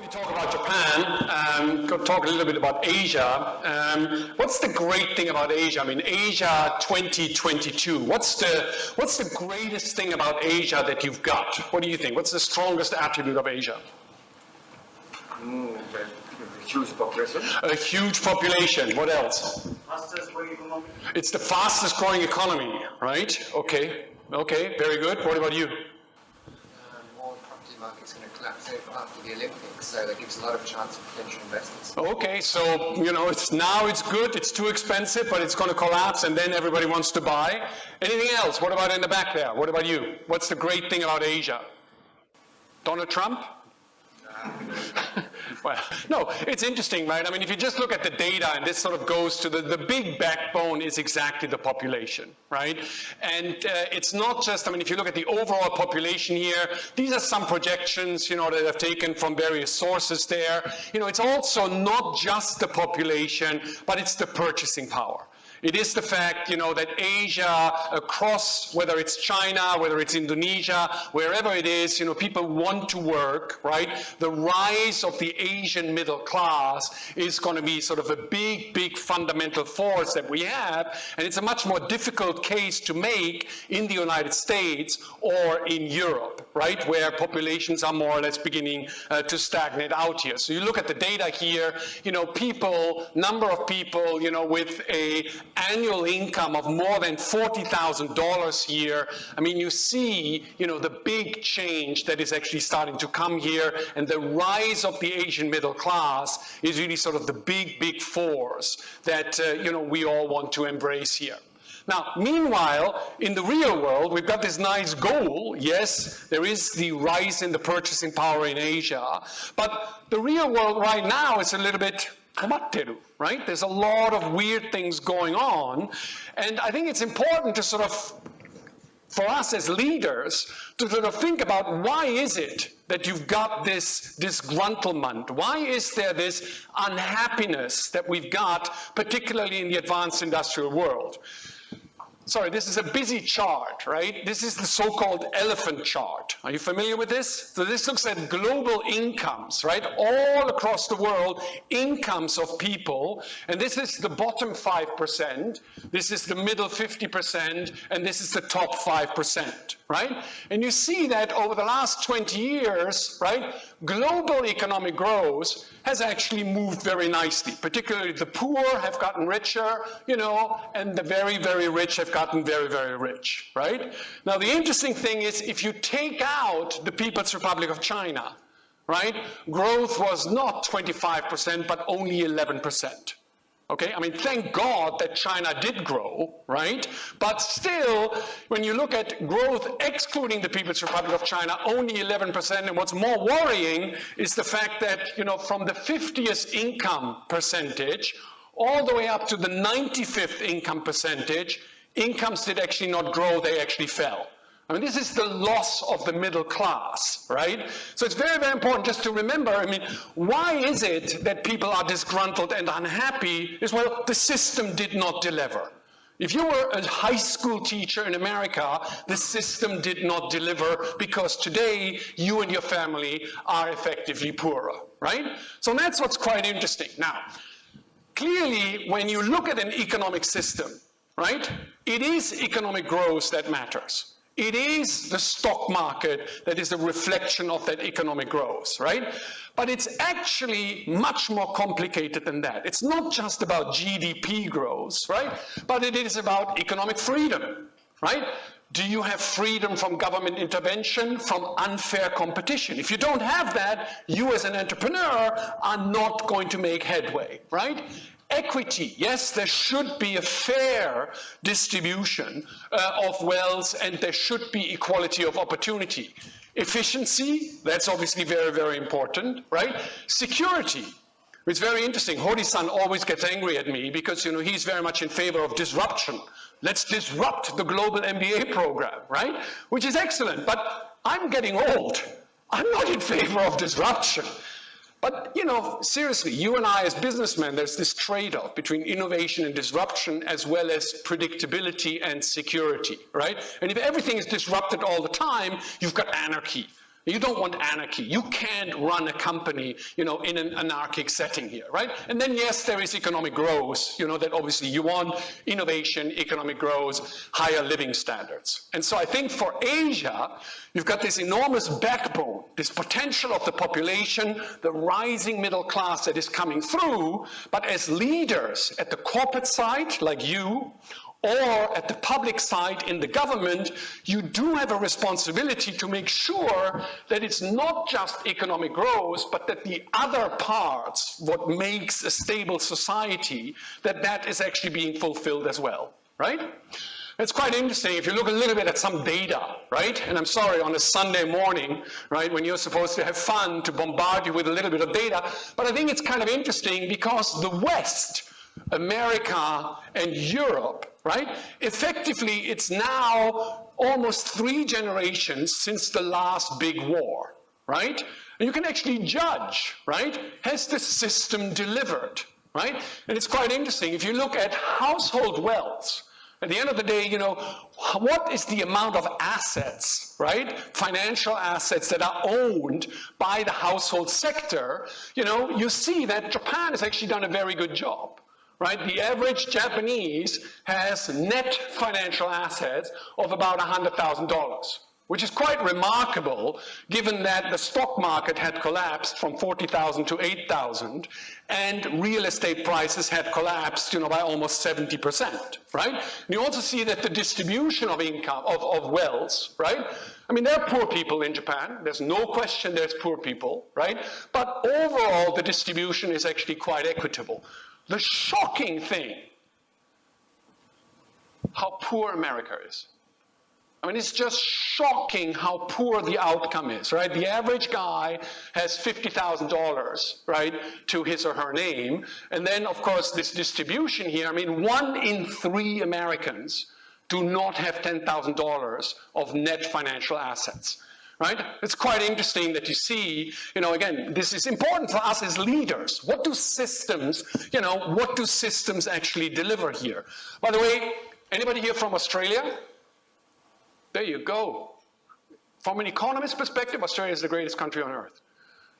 We talk about Japan, go talk a little bit about Asia. What's the great thing about Asia? I mean, Asia 2022. What's the greatest thing about Asia that you've got? What do you think? What's the strongest attribute of Asia? A huge population. A huge population. What else? Fastest growing economy. It's the fastest growing economy, right? Okay. Okay, very good. What about you? More property market's going to collapse after the Olympics, so that gives a lot of chance for potential investors. Okay, so, you know, it's good, it's too expensive, but it's going to collapse, and then everybody wants to buy. Anything else? What about in the back there? What about you? What's the great thing about Asia? Donald Trump? Well, no, it's interesting, right? I mean, if you just look at the data, and this sort of goes to the big backbone is exactly the population, right? And it's not just, I mean, if you look at the overall population here, these are some projections, you know, that I've taken from various sources there. You know, it's also not just the population, but it's the purchasing power. It is the fact, you know, that Asia across, whether it's China, whether it's Indonesia, wherever it is, you know, people want to work, right? The rise of the Asian middle class is going to be sort of a big, big fundamental force that we have, and it's a much more difficult case to make in the United States or in Europe, right? Where populations are more or less beginning to stagnate out here. So you look at the data here, you know, number of people, you know, with a annual income of more than $40,000 a year, I mean, you see, you know, the big change that is actually starting to come here, and the rise of the Asian middle class is really sort of the big, big force that, you know, we all want to embrace here. Now, meanwhile, in the real world, we've got this nice goal. Yes, there is the rise in the purchasing power in Asia, but the real world right now is a little bit right? There's a lot of weird things going on, and I think it's important to sort of, for us as leaders, to sort of think about why is it that you've got this disgruntlement? Why is there this unhappiness that we've got, particularly in the advanced industrial world? Sorry, this is a busy chart, right? This is the so-called elephant chart. Are you familiar with this? So this looks at global incomes, right? All across the world, incomes of people. And this is the bottom 5%, this is the middle 50%, and this is the top 5%, right? And you see that over the last 20 years, right, global economic growth has actually moved very nicely. Particularly the poor have gotten richer, you know, and the very, very rich have gotten very, very rich, right? Now, the interesting thing is if you take out the People's Republic of China, right, growth was not 25%, but only 11%. Okay, I mean, thank God that China did grow, right? But still, when you look at growth excluding the People's Republic of China, only 11%, and what's more worrying is the fact that, you know, from the 50th income percentage all the way up to the 95th income percentage, incomes did actually not grow, they actually fell. I mean, this is the loss of the middle class, right? So it's very, very important just to remember, I mean, why is it that people are disgruntled and unhappy? Is, well, the system did not deliver. If you were a high school teacher in America, the system did not deliver because today you and your family are effectively poorer, right? So that's what's quite interesting. Now, clearly, when you look at an economic system, right, it is economic growth that matters. It is the stock market that is a reflection of that economic growth, right? But it's actually much more complicated than that. It's not just about GDP growth, right? But it is about economic freedom, right? Do you have freedom from government intervention, from unfair competition? If you don't have that, you as an entrepreneur are not going to make headway, right? Equity, yes, there should be a fair distribution of wealth, and there should be equality of opportunity. Efficiency, that's obviously very, very important, right? Security, it's very interesting. Hori-san always gets angry at me because, you know, he's very much in favor of disruption. Let's disrupt the global MBA program, right? Which is excellent, but I'm getting old. I'm not in favor of disruption. But, you know, seriously, you and I as businessmen, there's this trade-off between innovation and disruption as well as predictability and security, right? And if everything is disrupted all the time, you've got anarchy. You don't want anarchy. You can't run a company, in an anarchic setting here, right? And then yes, there is economic growth, that obviously you want innovation, economic growth, higher living standards. And so I think for Asia, you've got this enormous backbone, this potential of the population, the rising middle class that is coming through, but as leaders at the corporate side, like you, or at the public side in the government, you do have a responsibility to make sure that it's not just economic growth, but that the other parts, what makes a stable society, that is actually being fulfilled as well, right? It's quite interesting if you look a little bit at some data, right? And I'm sorry, on a Sunday morning, right, when you're supposed to have fun, to bombard you with a little bit of data, but I think it's kind of interesting because the West, America and Europe, right? Effectively, it's now almost 3 generations since the last big war, right? And you can actually judge, right? Has the system delivered, right? And it's quite interesting. If you look at household wealth, at the end of the day, what is the amount of assets, right? Financial assets that are owned by the household sector, you see that Japan has actually done a very good job. Right? The average Japanese has net financial assets of about $100,000, which is quite remarkable given that the stock market had collapsed from 40,000 to 8,000 and real estate prices had collapsed, by almost 70%, right? And you also see that the distribution of income, of wealth, right? I mean, there are poor people in Japan. There's no question there's poor people, right? But overall, the distribution is actually quite equitable. The shocking thing, how poor America is. I mean, it's just shocking how poor the outcome is, right? The average guy has $50,000, right, to his or her name. And then, of course, this distribution here, I mean, 1 in 3 Americans do not have $10,000 of net financial assets. Right? It's quite interesting that you see, again, this is important for us as leaders. What do systems actually deliver here? By the way, anybody here from Australia? There you go. From an economist perspective, Australia is the greatest country on earth.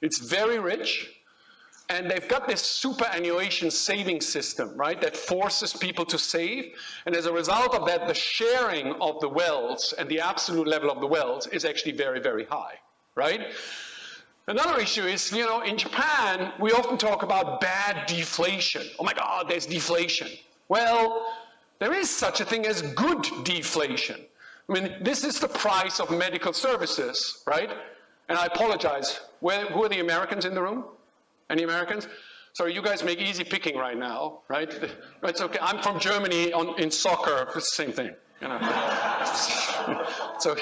It's very rich, and they've got this superannuation saving system, right, that forces people to save. And as a result of that, the sharing of the wealth and the absolute level of the wealth is actually very, very high, right? Another issue is, in Japan, we often talk about bad deflation. Oh my God, there's deflation. Well, there is such a thing as good deflation. I mean, this is the price of medical services, right? And I apologize, who are the Americans in the room? Any Americans? Sorry, you guys make easy picking right now, right? It's okay. I'm from Germany in soccer. It's the same thing. So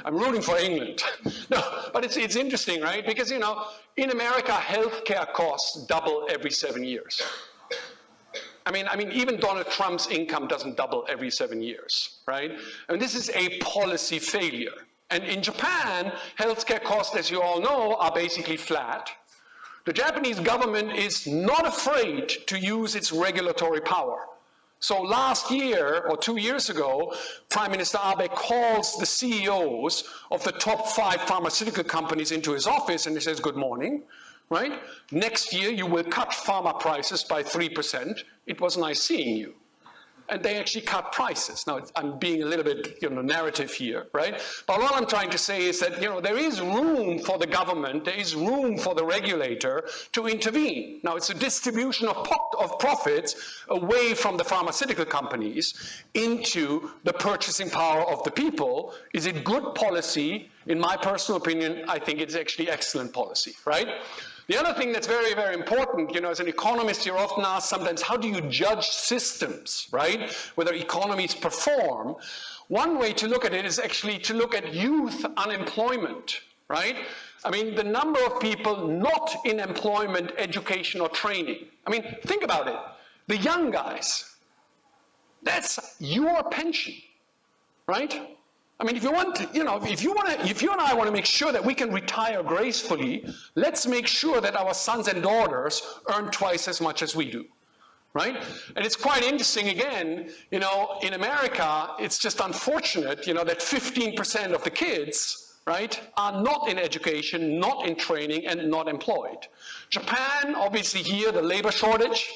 I'm rooting for England. No, but it's interesting, right? Because in America, healthcare costs double every 7 years. I mean, even Donald Trump's income doesn't double every 7 years, right? And this is a policy failure. And in Japan, healthcare costs, as you all know, are basically flat. The Japanese government is not afraid to use its regulatory power. So last year, or 2 years ago, Prime Minister Abe calls the CEOs of the top 5 pharmaceutical companies into his office and he says, good morning, right? Next year you will cut pharma prices by 3%. It was nice seeing you. And they actually cut prices. Now, I'm being a little bit, narrative here, right? But what I'm trying to say is that, there is room for the government, there is room for the regulator to intervene. Now, it's a distribution of profits away from the pharmaceutical companies into the purchasing power of the people. Is it good policy? In my personal opinion, I think it's actually excellent policy, right? The other thing that's very, very important, as an economist, you're often asked sometimes, how do you judge systems, right? Whether economies perform. One way to look at it is actually to look at youth unemployment, right? I mean, the number of people not in employment, education, or training. I mean, think about it. The young guys, that's your pension, right? I mean, if you and I want to make sure that we can retire gracefully, let's make sure that our sons and daughters earn twice as much as we do, right? And it's quite interesting, again, in America, it's just unfortunate, that 15% of the kids, right, are not in education, not in training, and not employed. Japan, obviously here, the labor shortage,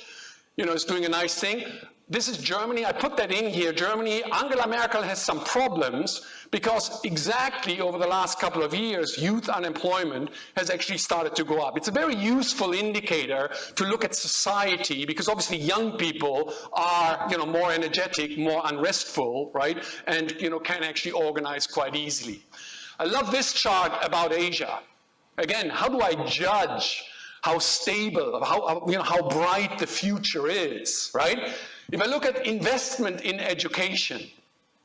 is doing a nice thing. This is Germany. I put that in here. Germany, Angela Merkel has some problems because exactly over the last couple of years, youth unemployment has actually started to go up. It's a very useful indicator to look at society because obviously young people are, more energetic, more unrestful, right? And, can actually organize quite easily. I love this chart about Asia. Again, how do I judge how stable, how bright the future is, right? If I look at investment in education,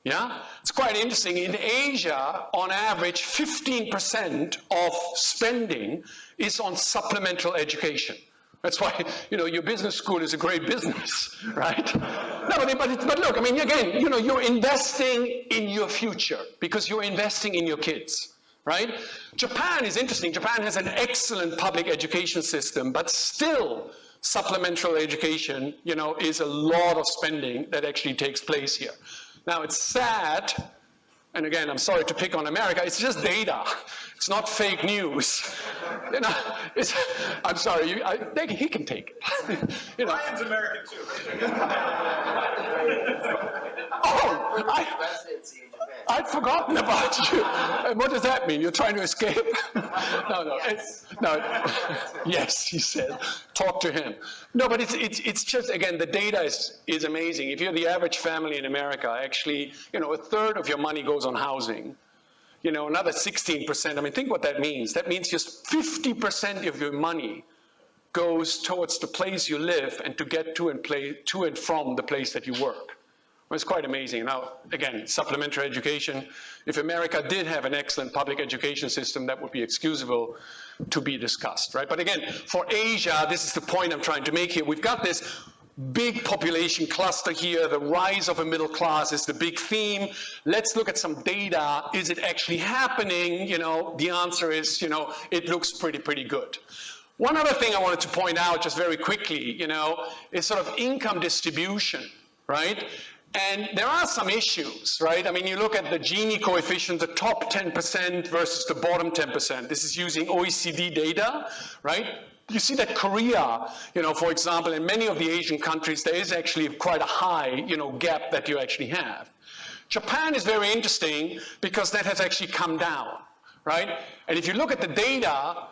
it's quite interesting. In Asia, on average, 15% of spending is on supplemental education. That's why, your business school is a great business, right? No, but look, again, you're investing in your future because you're investing in your kids, right? Japan is interesting. Japan has an excellent public education system, but still, supplemental education, is a lot of spending that actually takes place here. Now, it's sad, and again, I'm sorry to pick on America, it's just data. It's not fake news. I'm sorry, he can take it. Ryan's American too. I'd forgotten about you. And what does that mean? You're trying to escape? No. Yes, he said. Talk to him. No, but it's just, again, the data is amazing. If you're the average family in America, actually, a third of your money goes on housing. Another 16%. Think what that means. That means just 50% of your money goes towards the place you live and to get to and from the place that you work. It's quite amazing. Now, again, supplementary education. If America did have an excellent public education system, that would be excusable to be discussed, right? But again, for Asia, this is the point I'm trying to make here. We've got this big population cluster here. The rise of a middle class is the big theme. Let's look at some data. Is it actually happening? The answer is, it looks pretty good. One other thing I wanted to point out just very quickly, is sort of income distribution, right? And there are some issues, right? You look at the Gini coefficient, the top 10% versus the bottom 10%. This is using OECD data, right? You see that Korea, for example, in many of the Asian countries, there is actually quite a high, gap that you actually have. Japan is very interesting because that has actually come down, right? And if you look at the data,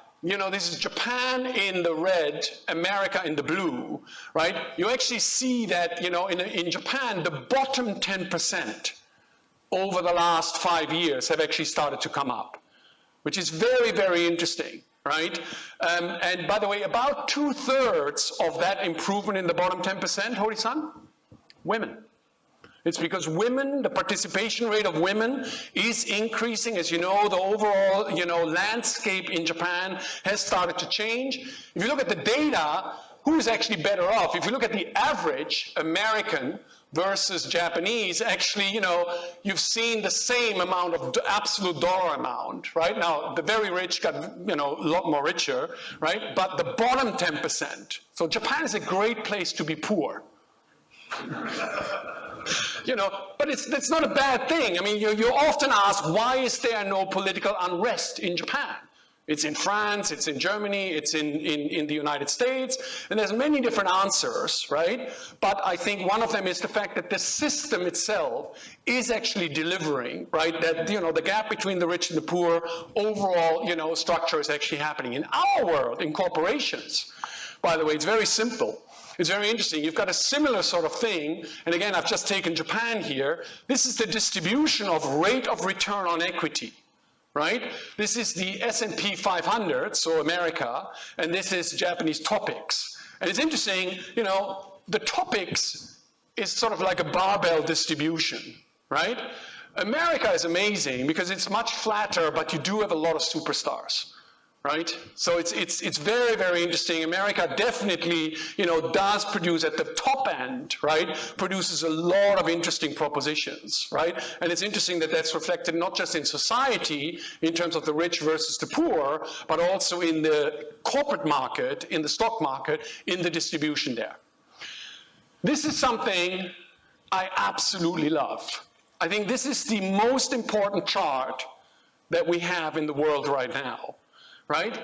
this is Japan in the red, America in the blue, right? You actually see that, in Japan, the bottom 10% over the last 5 years have actually started to come up, which is very, very interesting, right? And by the way, about 2/3 of that improvement in the bottom 10%, Hori-san, women. It's because women, the participation rate of women is increasing. As you know, the overall, landscape in Japan has started to change. If you look at the data, who is actually better off? If you look at the average American versus Japanese, actually, you've seen the same amount of absolute dollar amount, right? Now, the very rich got, a lot more richer, right? But the bottom 10%. So Japan is a great place to be poor. But it's not a bad thing. You're often asked, why is there no political unrest in Japan? It's in France, it's in Germany, it's in the United States, and there's many different answers, right? But I think one of them is the fact that the system itself is actually delivering, right? That, the gap between the rich and the poor, overall, structure is actually happening. In our world, in corporations, by the way, it's very simple. It's very interesting. You've got a similar sort of thing, and again, I've just taken Japan here. This is the distribution of rate of return on equity, right? This is the S&P 500, so America, and this is Japanese topics. And it's interesting, the topics is sort of like a barbell distribution, right? America is amazing because it's much flatter, but you do have a lot of superstars. Right? So it's very, very interesting. America definitely, does produce at the top end, right? Produces a lot of interesting propositions, right? And it's interesting that that's reflected not just in society in terms of the rich versus the poor, but also in the corporate market, in the stock market, in the distribution there. This is something I absolutely love. I think this is the most important chart that we have in the world right now, right?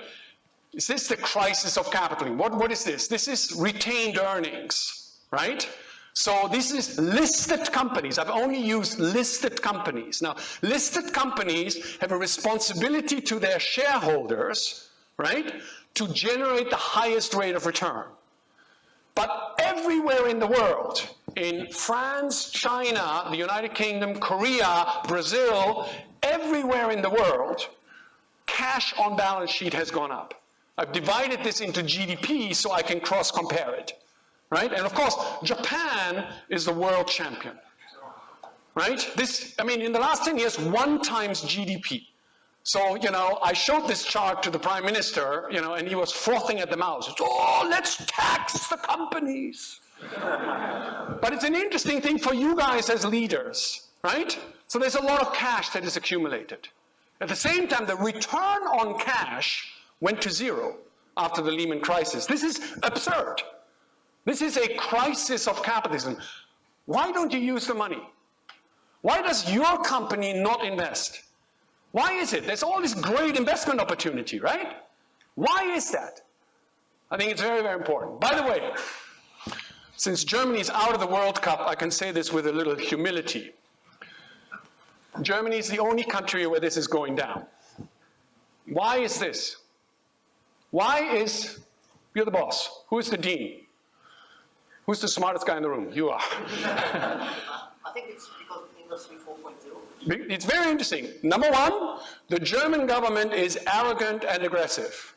Is this the crisis of capitalism? What is this? This is retained earnings, right? So this is listed companies. I've only used listed companies. Now, listed companies have a responsibility to their shareholders, right, to generate the highest rate of return. But everywhere in the world, in France, China, the United Kingdom, Korea, Brazil, everywhere in the world, cash on balance sheet has gone up. I've divided this into GDP so I can cross-compare it, right? And of course, Japan is the world champion, right? This, I mean, in the last 10 years, 1 times GDP. So, you know, I showed this chart to the Prime Minister, you know, and he was frothing at the mouth. Oh, let's tax the companies. But it's an interesting thing for you guys as leaders, right? So there's a lot of cash that is accumulated. At the same time, the return on cash went to 0 after the Lehman crisis. This is absurd. This is a crisis of capitalism. Why don't you use the money? Why does your company not invest? Why is it? There's all this great investment opportunity, right? Why is that? I think it's very, very important. By the way, since Germany is out of the World Cup, I can say this with a little humility. Germany is the only country where this is going down. Why is this? Why is, you're the boss. Who is the dean? Who's the smartest guy in the room? You are. I think it's because Industry 4.0. It's very interesting. Number one, the German government is arrogant and aggressive.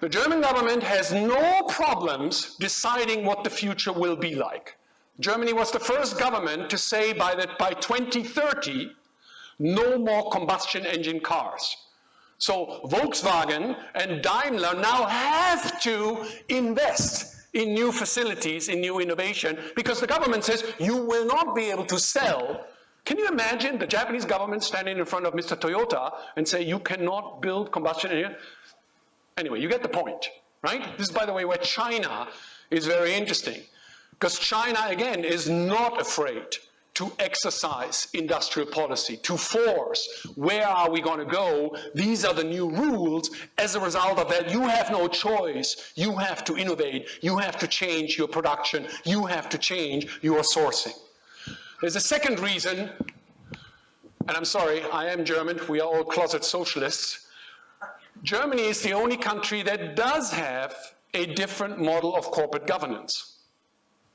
The German government has no problems deciding what the future will be like. Germany was the first government to say by 2030, no more combustion engine cars. So Volkswagen and Daimler now have to invest in new facilities, in new innovation, because the government says you will not be able to sell. Can you imagine the Japanese government standing in front of Mr. Toyota and say you cannot build combustion engine? Anyway, you get the point, right? This is, by the way, where China is very interesting. Because China, again, is not afraid to exercise industrial policy, to force, where are we going to go? These are the new rules. As a result of that, you have no choice. You have to innovate. You have to change your production. You have to change your sourcing. There's a second reason, and I'm sorry, I am German. We are all closet socialists. Germany is the only country that does have a different model of corporate governance.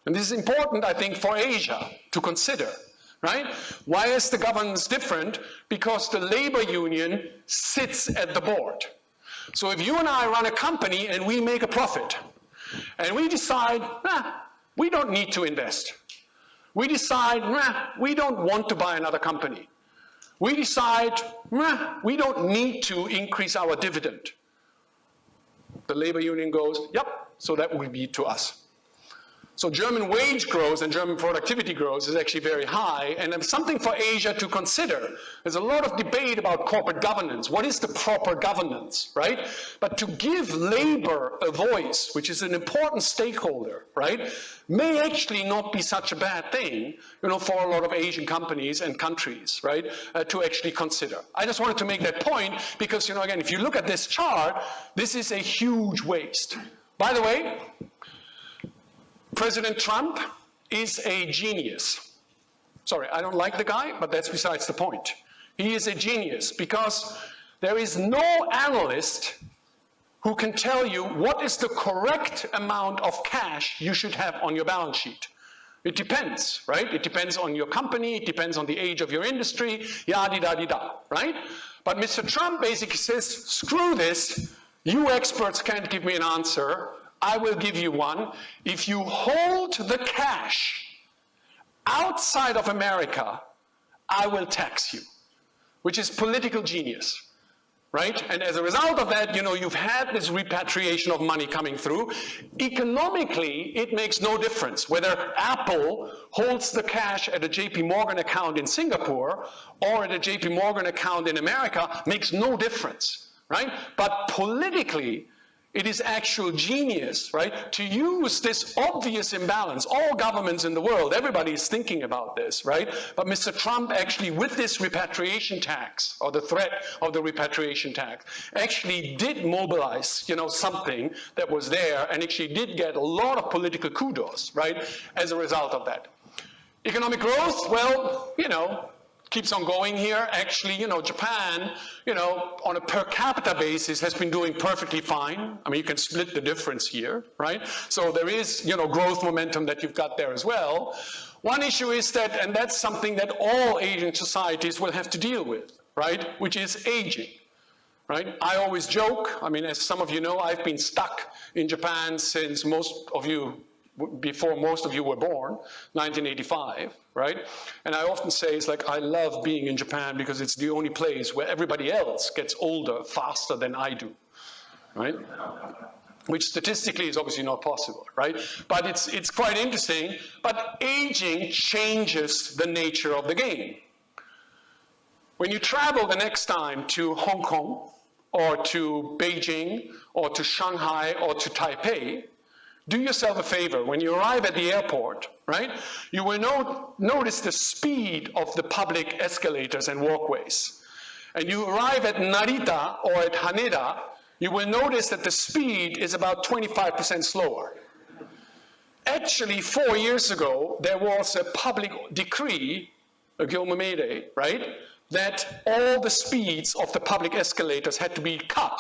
And this is important, I think, for Asia to consider, right? Why is the governance different? Because the labor union sits at the board. So if you and I run a company and we make a profit, and we decide, we don't need to invest. We decide, we don't want to buy another company. We decide, we don't need to increase our dividend. The labor union goes, yep, so that will be to us. So German wage growth and German productivity growth is actually very high, and it's something for Asia to consider. There's a lot of debate about corporate governance. What is the proper governance, right? But to give labor a voice, which is an important stakeholder, right, may actually not be such a bad thing, you know, for a lot of Asian companies and countries, right, to actually consider. I just wanted to make that point because, you know, again, if you look at this chart, this is a huge waste. By the way, President Trump is a genius. Sorry, I don't like the guy, but that's besides the point. He is a genius because there is no analyst who can tell you what is the correct amount of cash you should have on your balance sheet. It depends, right? It depends on your company, it depends on the age of your industry, yada-da-da-da, right? But Mr. Trump basically says, screw this, you experts can't give me an answer, I will give you one. If you hold the cash outside of America, I will tax you, which is political genius, right? And as a result of that, you know, you've had this repatriation of money coming through. Economically, it makes no difference whether Apple holds the cash at a JP Morgan account in Singapore or at a JP Morgan account in America, makes no difference, right? But politically, It is actual genius, right, to use this obvious imbalance. All governments in the world, everybody is thinking about this, right? But Mr. Trump actually, with this repatriation tax, or the threat of the repatriation tax, actually did mobilize, something that was there, and actually did get a lot of political kudos, right, as a result of that. Economic growth, well, keeps on going here. Actually, Japan, on a per capita basis has been doing perfectly fine. I mean, you can split the difference here, right? So there is, growth momentum that you've got there as well. One issue is that, and that's something that all Asian societies will have to deal with, right? Which is aging, right? I always joke, I mean, as some of you know, I've been stuck in Japan since before most of you were born, 1985, right? And I often say, it's like, I love being in Japan because it's the only place where everybody else gets older faster than I do, right? Which statistically is obviously not possible, right? But it's quite interesting, but aging changes the nature of the game. When you travel the next time to Hong Kong, or to Beijing, or to Shanghai, or to Taipei, do yourself a favor. When you arrive at the airport, right, you will notice the speed of the public escalators and walkways. And you arrive at Narita or at Haneda, you will notice that the speed is about 25% slower. Actually, 4 years ago, there was a public decree, a Gilmamede, right, that all the speeds of the public escalators had to be cut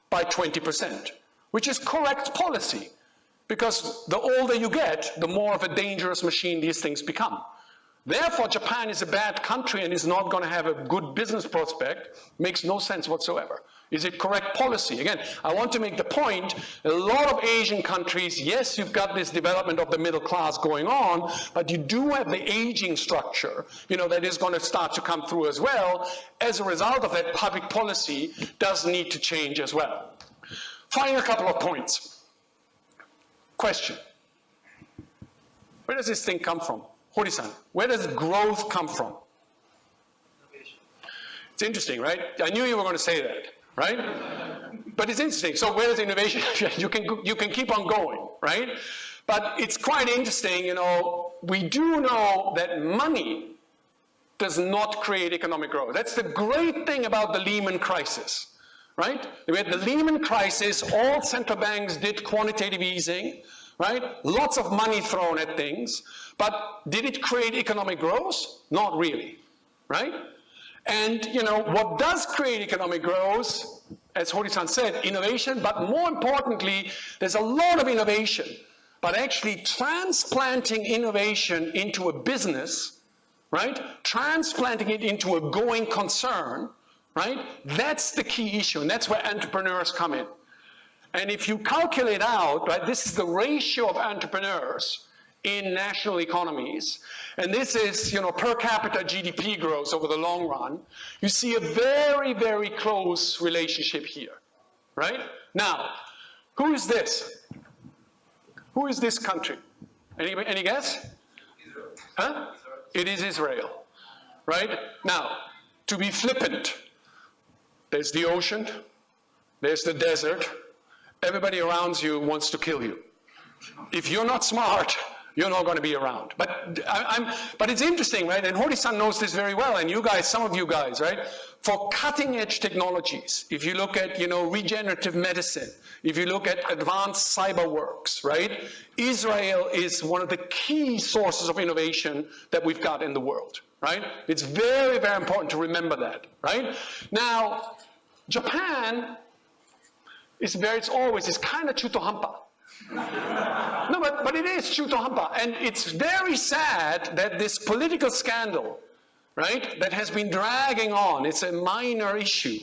by 20%, which is correct policy. Because the older you get, the more of a dangerous machine these things become. Therefore, Japan is a bad country and is not going to have a good business prospect. Makes no sense whatsoever. Is it correct policy? Again, I want to make the point, a lot of Asian countries, yes, you've got this development of the middle class going on, but you do have the aging structure, that is going to start to come through as well. As a result of that, public policy does need to change as well. Final couple of points. Question. Where does this thing come from? Hori-san, where does growth come from? It's interesting, right? I knew you were going to say that, right? But it's interesting. So where does innovation? you can keep on going, right? But it's quite interesting, we do know that money does not create economic growth. That's the great thing about the Lehman crisis. Right? We had the Lehman crisis, all central banks did quantitative easing, right? Lots of money thrown at things, but did it create economic growth? Not really, right? And, what does create economic growth, as Hori-san said, innovation, but more importantly, there's a lot of innovation, but actually transplanting innovation into a business, right? Transplanting it into a going concern, right? That's the key issue, and that's where entrepreneurs come in. And if you calculate out, right, this is the ratio of entrepreneurs in national economies, and this is, per capita GDP growth over the long run, you see a very, very close relationship here, right? Now, who is this? Who is this country? Any guess? Israel. Huh? It is Israel, right? Now, to be flippant, there's the ocean, there's the desert, everybody around you wants to kill you. If you're not smart, you're not going to be around. But it's interesting, right? And Hori-san knows this very well, and you guys, some of you guys, right? For cutting edge technologies, if you look at, regenerative medicine, if you look at advanced cyber works, right? Israel is one of the key sources of innovation that we've got in the world, right? It's very, very important to remember that, right? Now, Japan it's kind of chuto-hampa. No, but it is chuto-hampa. And it's very sad that this political scandal, right, that has been dragging on, it's a minor issue,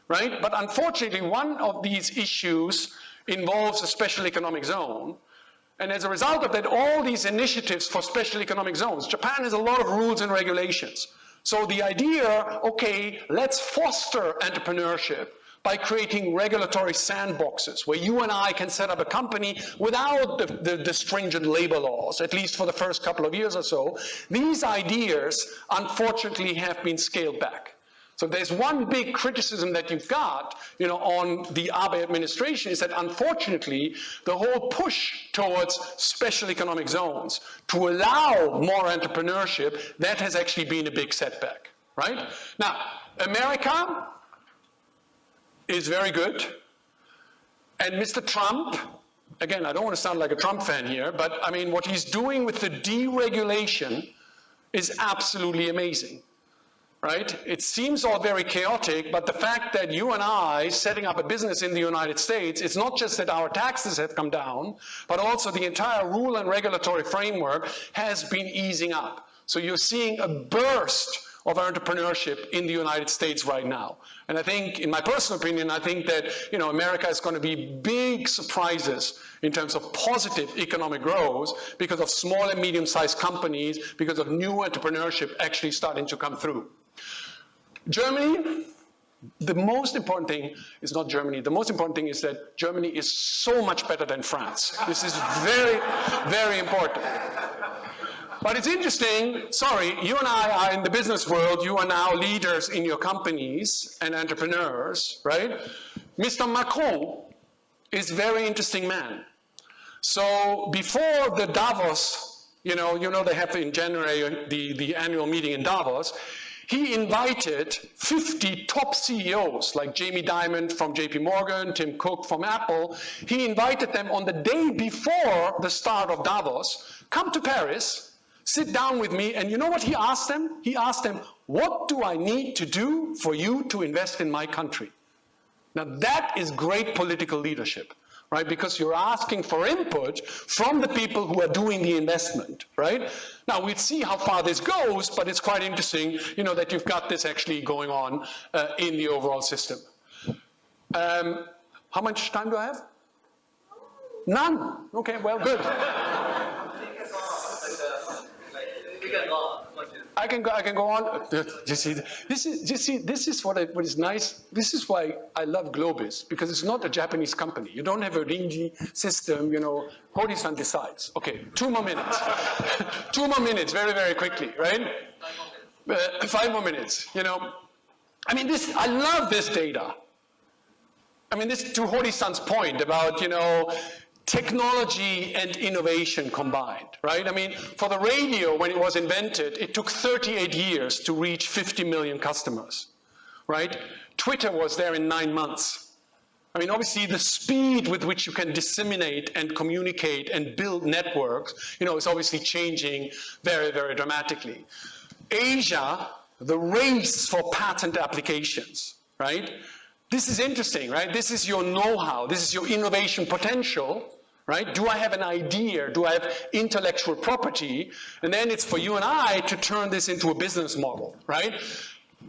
right? But unfortunately, one of these issues involves a special economic zone. And as a result of that, all these initiatives for special economic zones, Japan has a lot of rules and regulations. So the idea, okay, let's foster entrepreneurship by creating regulatory sandboxes where you and I can set up a company without the stringent labor laws, at least for the first couple of years or so. These ideas, unfortunately, have been scaled back. So there's one big criticism that you've got, on the Abe administration is that unfortunately, the whole push towards special economic zones to allow more entrepreneurship, that has actually been a big setback, right? Now, America is very good, and Mr. Trump, again, I don't want to sound like a Trump fan here, but I mean, what he's doing with the deregulation is absolutely amazing. Right? It seems all very chaotic, but the fact that you and I setting up a business in the United States, it's not just that our taxes have come down, but also the entire rule and regulatory framework has been easing up. So you're seeing a burst of entrepreneurship in the United States right now. And I think, in my personal opinion, I think that, America is going to be big surprises in terms of positive economic growth because of small and medium-sized companies, because of new entrepreneurship actually starting to come through. Germany, the most important thing is not Germany. The most important thing is that Germany is so much better than France. This is very, very important. But it's interesting, sorry, you and I are in the business world, you are now leaders in your companies and entrepreneurs, right? Mr. Macron is a very interesting man. So before the Davos, they have in January the annual meeting in Davos, he invited 50 top CEOs, like Jamie Dimon from JP Morgan, Tim Cook from Apple. He invited them on the day before the start of Davos, come to Paris, sit down with me, and you know what he asked them? He asked them, what do I need to do for you to invest in my country? Now that is great political leadership, right? Because you're asking for input from the people who are doing the investment, right? Now we'll see how far this goes, but it's quite interesting, that you've got this actually going on in the overall system. How much time do I have? None. Okay, well, good. I can go on. This is what is nice. This is why I love GLOBIS, because it's not a Japanese company. You don't have a Rinji system, Hori-san decides. Okay, 2 more minutes. 2 more minutes, very, very quickly, right? 5 more minutes, I mean, I love this data. I mean, this, to Hori-san's point about, technology and innovation combined, right? I mean, for the radio, when it was invented, it took 38 years to reach 50 million customers, right? Twitter was there in 9 months. I mean, obviously, the speed with which you can disseminate and communicate and build networks, is obviously changing very, very dramatically. Asia, the race for patent applications, right? This is interesting, right? This is your know-how. This is your innovation potential, right? Do I have an idea? Do I have intellectual property? And then it's for you and I to turn this into a business model, right?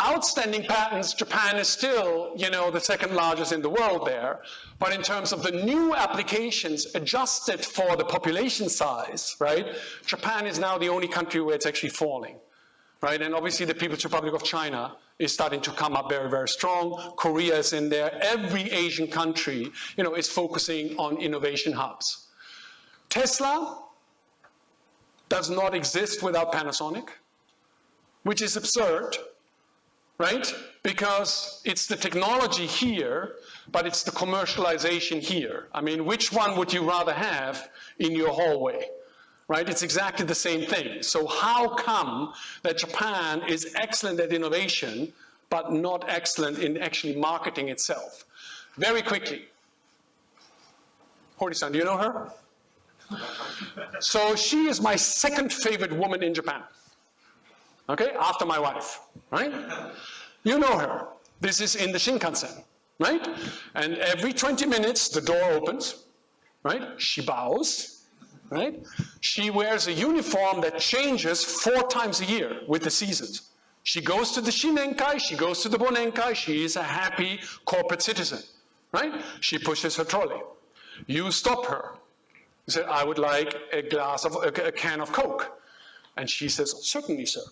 Outstanding patents, Japan is still, the second largest in the world there. But in terms of the new applications adjusted for the population size, right? Japan is now the only country where it's actually falling, right? And obviously the People's Republic of China is starting to come up very, very strong. Korea is in there. Every Asian country, is focusing on innovation hubs. Tesla does not exist without Panasonic, which is absurd, right? Because it's the technology here, but it's the commercialization here. I mean, which one would you rather have in your hallway? Right? It's exactly the same thing. So how come that Japan is excellent at innovation, but not excellent in actually marketing itself? Very quickly. Hori-san, do you know her? So she is my second favorite woman in Japan. Okay, after my wife, right? You know her. This is in the Shinkansen, right? And every 20 minutes, the door opens, right? She bows. Right? She wears a uniform that changes 4 times a year with the seasons. She goes to the Shinenkai, she goes to the Bonenkai, she is a happy corporate citizen, right? She pushes her trolley. You stop her. You say, I would like a can of Coke. And she says, certainly, sir.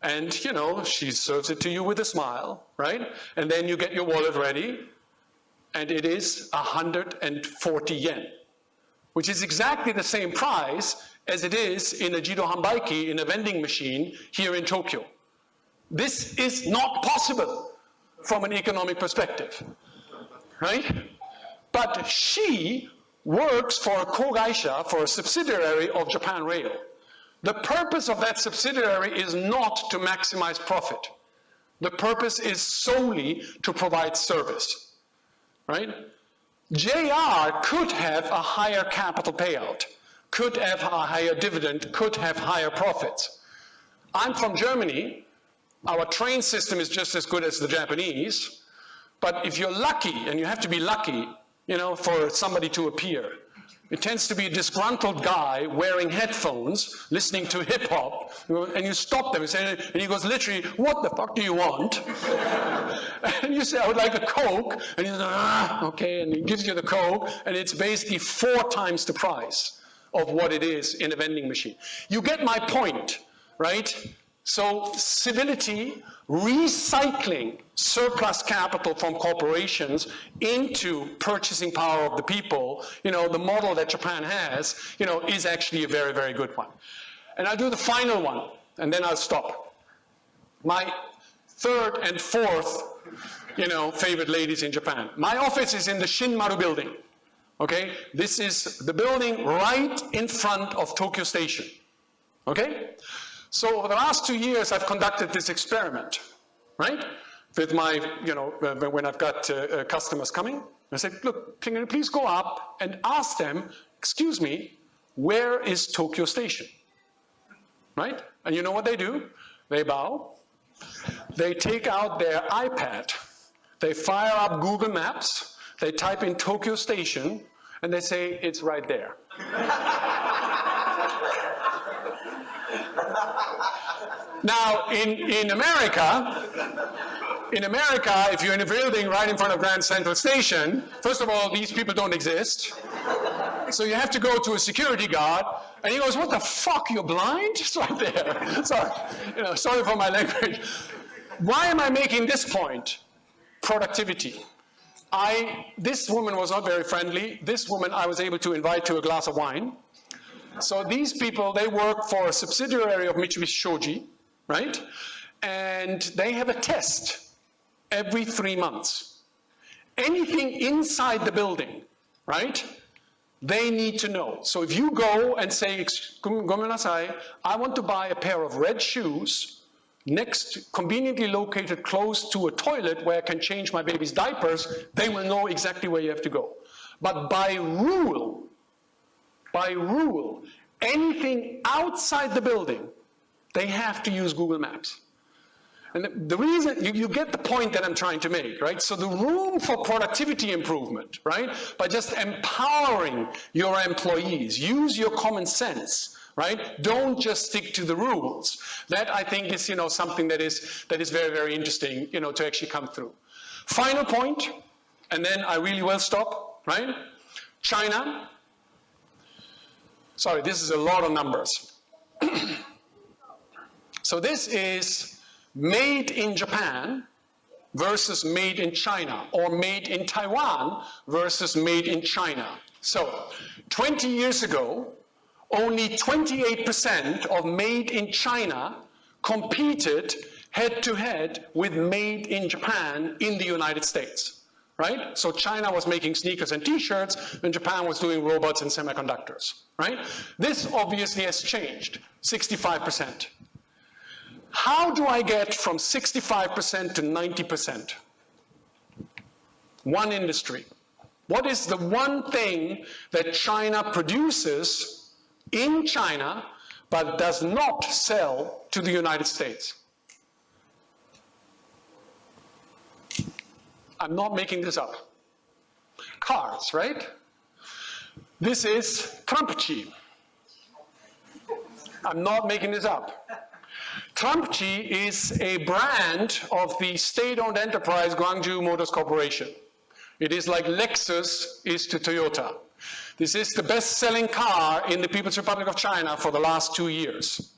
And, she serves it to you with a smile, right? And then you get your wallet ready, and it is 140 yen. Which is exactly the same price as it is in a Jido Hanbaiki, in a vending machine here in Tokyo. This is not possible. from an economic perspective, right? But she works for a kogaisha, for a subsidiary of Japan Rail. The purpose of that subsidiary is not to maximize profit. The purpose is solely to provide service, right? JR could have a higher capital payout, could have a higher dividend, could have higher profits. I'm from Germany. Our train system is just as good as the Japanese, but if you're lucky, and you have to be lucky, you know, for somebody to appear, it tends to be a disgruntled guy wearing headphones, listening to hip hop, and you stop them and say, and he goes literally, "What the fuck do you want?" And you say, "I would like a Coke," and he says, "Ah, okay," and he gives you the Coke, and it's basically 4 times the price of what it is in a vending machine. You get my point, right? So civility, recycling surplus capital from corporations into purchasing power of the people, you know, the model that Japan has, you know, is actually a very, very good one. And I'll do the final one, and then I'll stop. My third and fourth, you know, favorite ladies in Japan. My office is in the Shinmaru building, okay? This is the building right in front of Tokyo Station, okay? So over the last 2 years, I've conducted this experiment, right? With my, you know, when I've got customers coming, I said, "Look, can you please go up and ask them, excuse me, where is Tokyo Station?" Right? And you know what they do? They bow, they take out their iPad, they fire up Google Maps, they type in Tokyo Station, and they say, "It's right there." Now, in America, if you're in a building right in front of Grand Central Station, first of all, these people don't exist. So you have to go to a security guard, and he goes, "What the fuck, you're blind?" It's right there. Sorry, you know, sorry for my language. Why am I making this point? Productivity. This woman was not very friendly. This woman I was able to invite to a glass of wine. So these people, they work for a subsidiary of Mitsubishi Shoji, right? And they have a test every 3 months. Anything inside the building, right? They need to know. So if you go and say, "Gomenasai, I want to buy a pair of red shoes conveniently located close to a toilet where I can change my baby's diapers," they will know exactly where you have to go. But by rule, anything outside the building, they have to use Google Maps. And the reason, you get the point that I'm trying to make, right? So the room for productivity improvement, right? By just empowering your employees, use your common sense, right? Don't just stick to the rules. That, I think, is, you know, something that is very, very interesting, you know, to actually come through. Final point, and then I really will stop, right? China. Sorry, this is a lot of numbers. So this is made in Japan versus made in China, or made in Taiwan versus made in China. So 20 years ago, only 28% of made in China competed head-to-head with made in Japan in the United States. Right? So China was making sneakers and t-shirts, and Japan was doing robots and semiconductors, right? This obviously has changed, 65%. How do I get from 65% to 90%? One industry. What is the one thing that China produces in China, but does not sell to the United States? I'm not making this up. Cars, right? This is Trumpchi. I'm not making this up. Trumpchi is a brand of the state-owned enterprise Gwangju Motors Corporation. It is like Lexus is to Toyota. This is the best-selling car in the People's Republic of China for the last 2 years.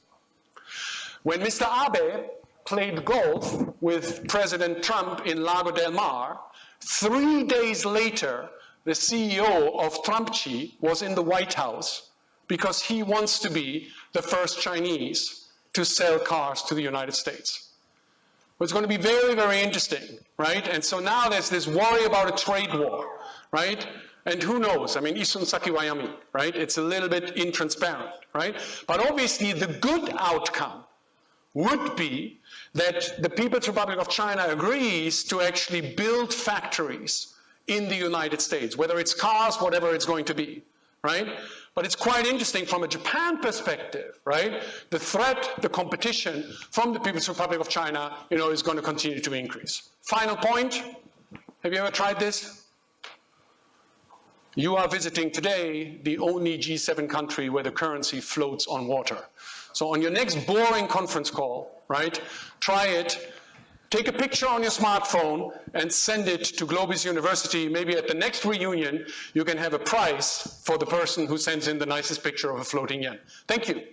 When Mr. Abe played golf with President Trump in Lago del Mar, 3 days later, the CEO of Trumpchi was in the White House because he wants to be the first Chinese to sell cars to the United States. It's going to be very, very interesting, right? And so now there's this worry about a trade war, right? And who knows? I mean, isun saki wa yami, right? It's a little bit intransparent, right? But obviously the good outcome would be that the People's Republic of China agrees to actually build factories in the United States, whether it's cars, whatever it's going to be, right? But it's quite interesting from a Japan perspective, right? The threat, the competition from the People's Republic of China, is going to continue to increase. Final point, have you ever tried this? You are visiting today the only G7 country where the currency floats on water. So on your next boring conference call, right, try it. Take a picture on your smartphone and send it to GLOBIS University. Maybe at the next reunion, you can have a prize for the person who sends in the nicest picture of a floating yen. Thank you.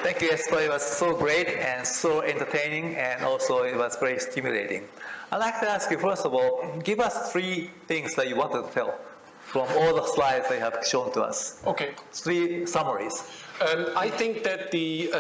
Thank you, Jesper. It was so great and so entertaining, and also it was very stimulating. I'd like to ask you, first of all, give us 3 things that you wanted to tell from all the slides that you have shown to us. Okay. 3 summaries. I think that the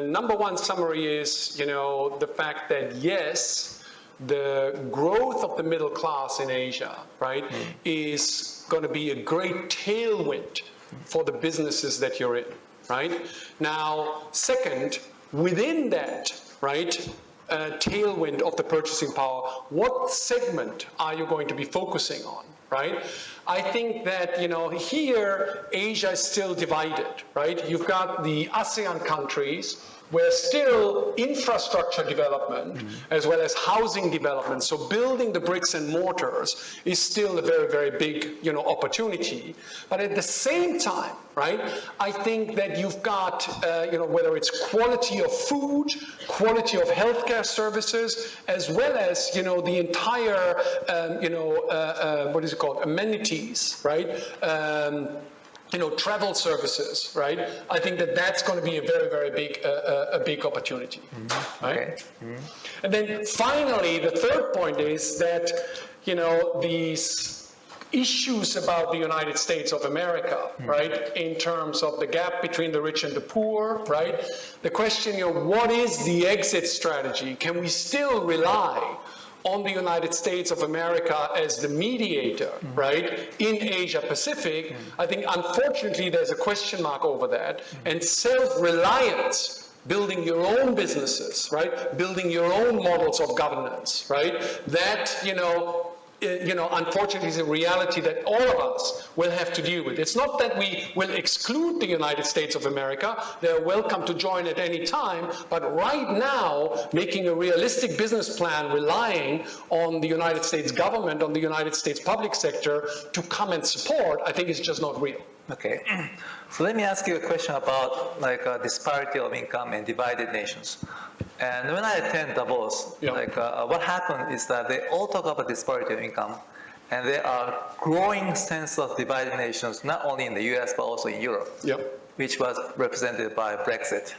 number one summary is, the fact that yes, the growth of the middle class in Asia, right, is going to be a great tailwind for the businesses that you're in, right? Now, second, within that, right, tailwind of the purchasing power, what segment are you going to be focusing on? Right? I think that, here Asia is still divided, right? You've got the ASEAN countries where still infrastructure development as well as housing development, so building the bricks and mortars is still a very, very big, opportunity. But at the same time, right, I think that you've got, whether it's quality of food, quality of healthcare services, as well as, the entire, what is it called, amenities, right? Travel services, right? I think that that's going to be a very, very big, big opportunity, right? Okay. Mm-hmm. And then finally, the third point is that, these issues about the United States of America, right, in terms of the gap between the rich and the poor, right? The question, what is the exit strategy? Can we still rely on the United States of America as the mediator, right, in Asia Pacific? I think unfortunately there's a question mark over that, and self-reliance, building your own businesses, right, building your own models of governance, right, that, unfortunately is a reality that all of us will have to deal with. It's not that we will exclude the United States of America. They're welcome to join at any time, but right now, making a realistic business plan relying on the United States government, on the United States public sector to come and support, I think is just not real. Okay. So let me ask you a question about disparity of income and divided nations. And when I attend Davos, what happened is that they all talk about disparity of income, and there are growing sense of divided nations, not only in the US, but also in Europe, which was represented by Brexit.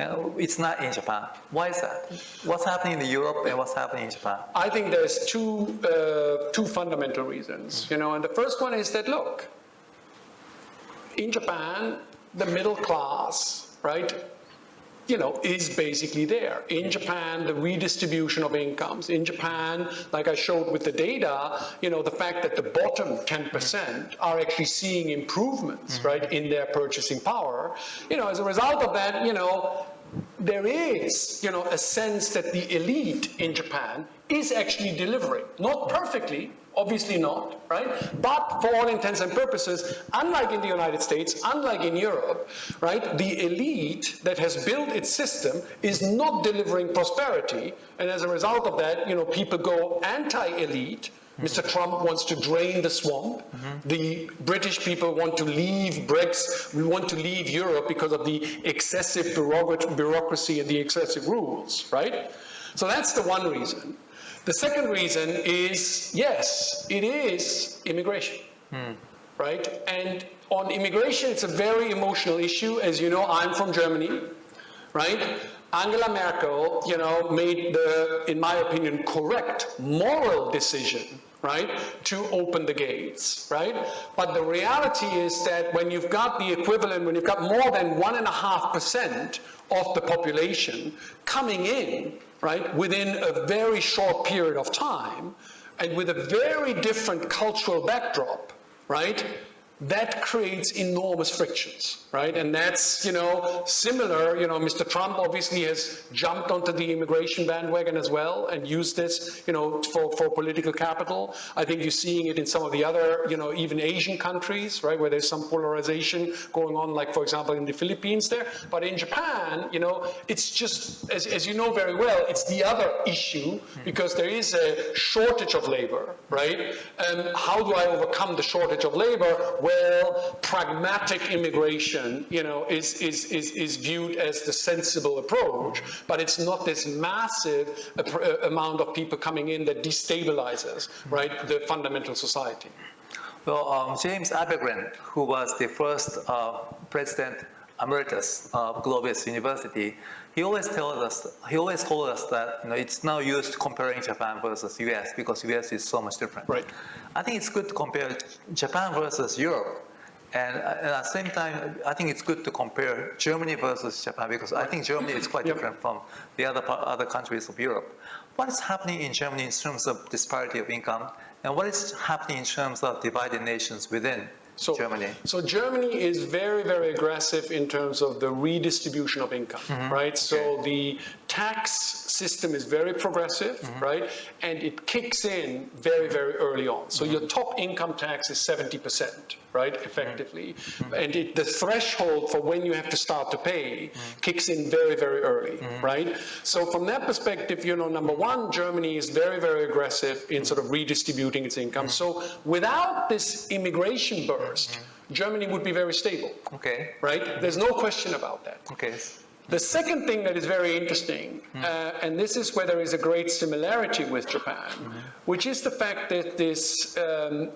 And it's not in Japan. Why is that? What's happening in Europe and what's happening in Japan? I think there's two fundamental reasons, and the first one is that, look, in Japan, the middle class, right, is basically there. In Japan, the redistribution of incomes. In Japan, like I showed with the data, the fact that the bottom 10% are actually seeing improvements, right, in their purchasing power. As a result of that, there is, a sense that the elite in Japan is actually delivering. Not perfectly, obviously not, right? But for all intents and purposes, unlike in the United States, unlike in Europe, right, the elite that has built its system is not delivering prosperity. And as a result of that, people go anti-elite. Mr. Trump wants to drain the swamp. The British people want to leave Brexit. We want to leave Europe because of the excessive bureaucracy and the excessive rules, right? So that's the one reason. The second reason is, yes, it is immigration, right? And on immigration, it's a very emotional issue. As you know, I'm from Germany, right? Angela Merkel, made the, in my opinion, correct moral decision, right, to open the gates, right? But the reality is that when you've got the equivalent, when you've got more than 1.5% of the population coming in, right, within a very short period of time, and with a very different cultural backdrop, right, that creates enormous frictions, right? And that's, you know, similar, you know, Mr. Trump obviously has jumped onto the immigration bandwagon as well and used this, you know, for political capital. I think you're seeing it in some of the other, you know, even Asian countries, right, where there's some polarization going on, like, for example, in the Philippines there. But in Japan, you know, it's just, as you know very well, it's the other issue, because there is a shortage of labor, right? And how do I overcome the shortage of labor? Well, pragmatic immigration, you know, is viewed as the sensible approach, but it's not this massive amount of people coming in that destabilizes, right, the fundamental society. Well, James Abergren, who was the first president emeritus of GLOBIS University, he always told us that, you know, it's no use comparing Japan versus US, because US is so much different. Right. I think it's good to compare Japan versus Europe, and at the same time, I think it's good to compare Germany versus Japan, because I think Germany is quite different from the other countries of Europe. What is happening in Germany in terms of disparity of income, and what is happening in terms of divided nations within Germany? So Germany is very, very aggressive in terms of the redistribution of income, right? So the tax system is very progressive, right? And it kicks in very, very early on. So your top income tax is 70%, right, effectively. And the threshold for when you have to start to pay kicks in very, very early, right? So from that perspective, you know, number one, Germany is very, very aggressive in sort of redistributing its income. So without this immigration burst, Germany would be very stable, right? There's no question about that. The second thing that is very interesting, and this is where there is a great similarity with Japan, which is the fact that this,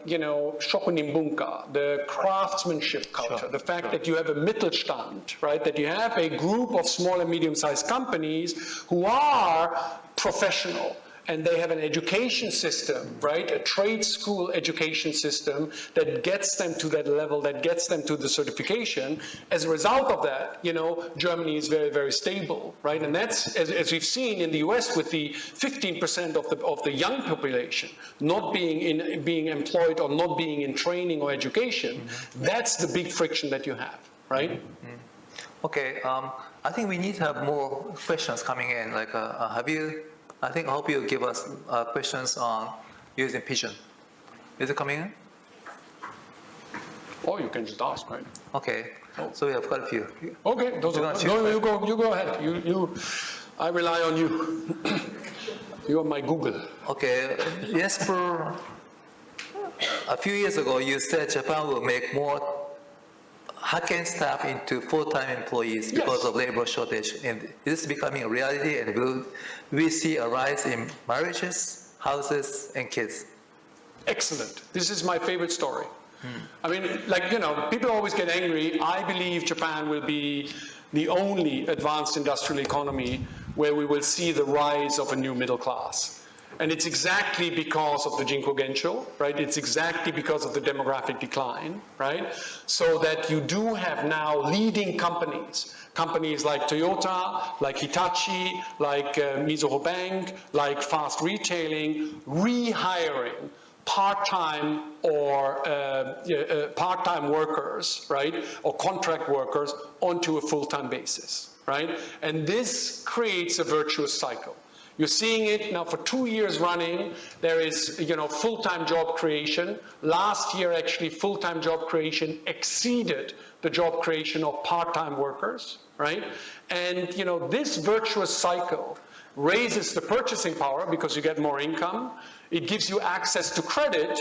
you know, shokunin bunka, the craftsmanship culture, the fact that you have a Mittelstand, right, that you have a group of small and medium-sized companies who are professional, and they have an education system, right, a trade school education system that gets them to that level, that gets them to the certification. As a result of that, you know, Germany is very, very stable, right? And that's, as we've seen in the US with the 15% of the young population not being employed or not being in training or education, that's the big friction that you have, right? Okay, I think we need to have more questions coming in. Like, I hope you give us questions on using pigeon. Is it coming in? Or you can just ask, right? Okay, so we have quite a few. Okay, you go ahead. I rely on you. You are my Google. Okay, Jesper, a few years ago you said Japan will make more Hakken staff into full-time employees because of labor shortage. And is this becoming a reality, and will we see a rise in marriages, houses, and kids? Excellent. This is my favorite story. I mean, like, you know, people always get angry. I believe Japan will be the only advanced industrial economy where we will see the rise of a new middle class. And it's exactly because of the Jinko Gensho, right? It's exactly because of the demographic decline, right? So that you do have now leading companies like Toyota, like Hitachi, like Mizuho Bank, like Fast Retailing, rehiring part-time or part-time workers, right, or contract workers onto a full-time basis, right? And this creates a virtuous cycle. You're seeing it now for 2 years running. There is, you know, full-time job creation. Last year, actually, full-time job creation exceeded the job creation of part-time workers, right? And, you know, this virtuous cycle raises the purchasing power because you get more income. It gives you access to credit,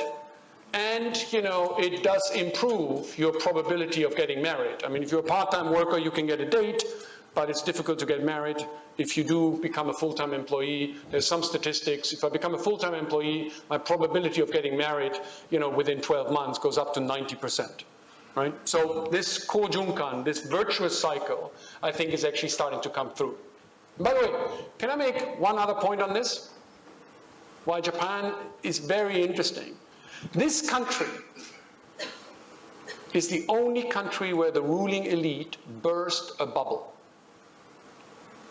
and, you know, it does improve your probability of getting married. I mean, if you're a part-time worker, you can get a date, but it's difficult to get married. If you do become a full-time employee, there's some statistics. If I become a full-time employee, my probability of getting married, you know, within 12 months goes up to 90%, right? So this kojunkan, this virtuous cycle, I think is actually starting to come through. By the way, can I make one other point on this? why Japan is very interesting. This country is the only country where the ruling elite burst a bubble.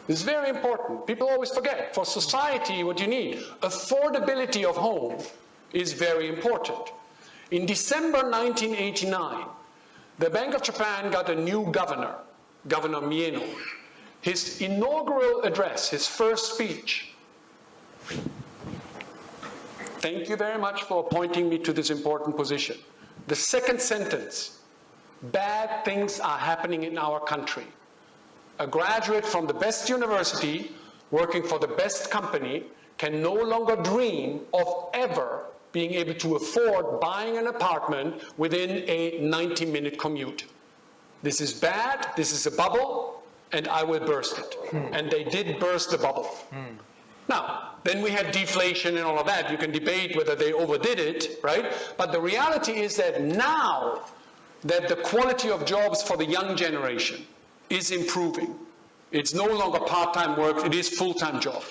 This is very important. People always forget. For society, what you need, affordability of home is very important. In December 1989, the Bank of Japan got a new governor, Governor Mieno. His inaugural address, his first speech. Thank you very much for appointing me to this important position. The second sentence, bad things are happening in our country. A graduate from the best university, working for the best company, can no longer dream of ever being able to afford buying an apartment within a 90-minute commute. This is bad, this is a bubble, and I will burst it. And they did burst the bubble. Now, then we had deflation and all of that. You can debate whether they overdid it, right? But the reality is that now that the quality of jobs for the young generation is improving. It's no longer part-time work, it is full-time job,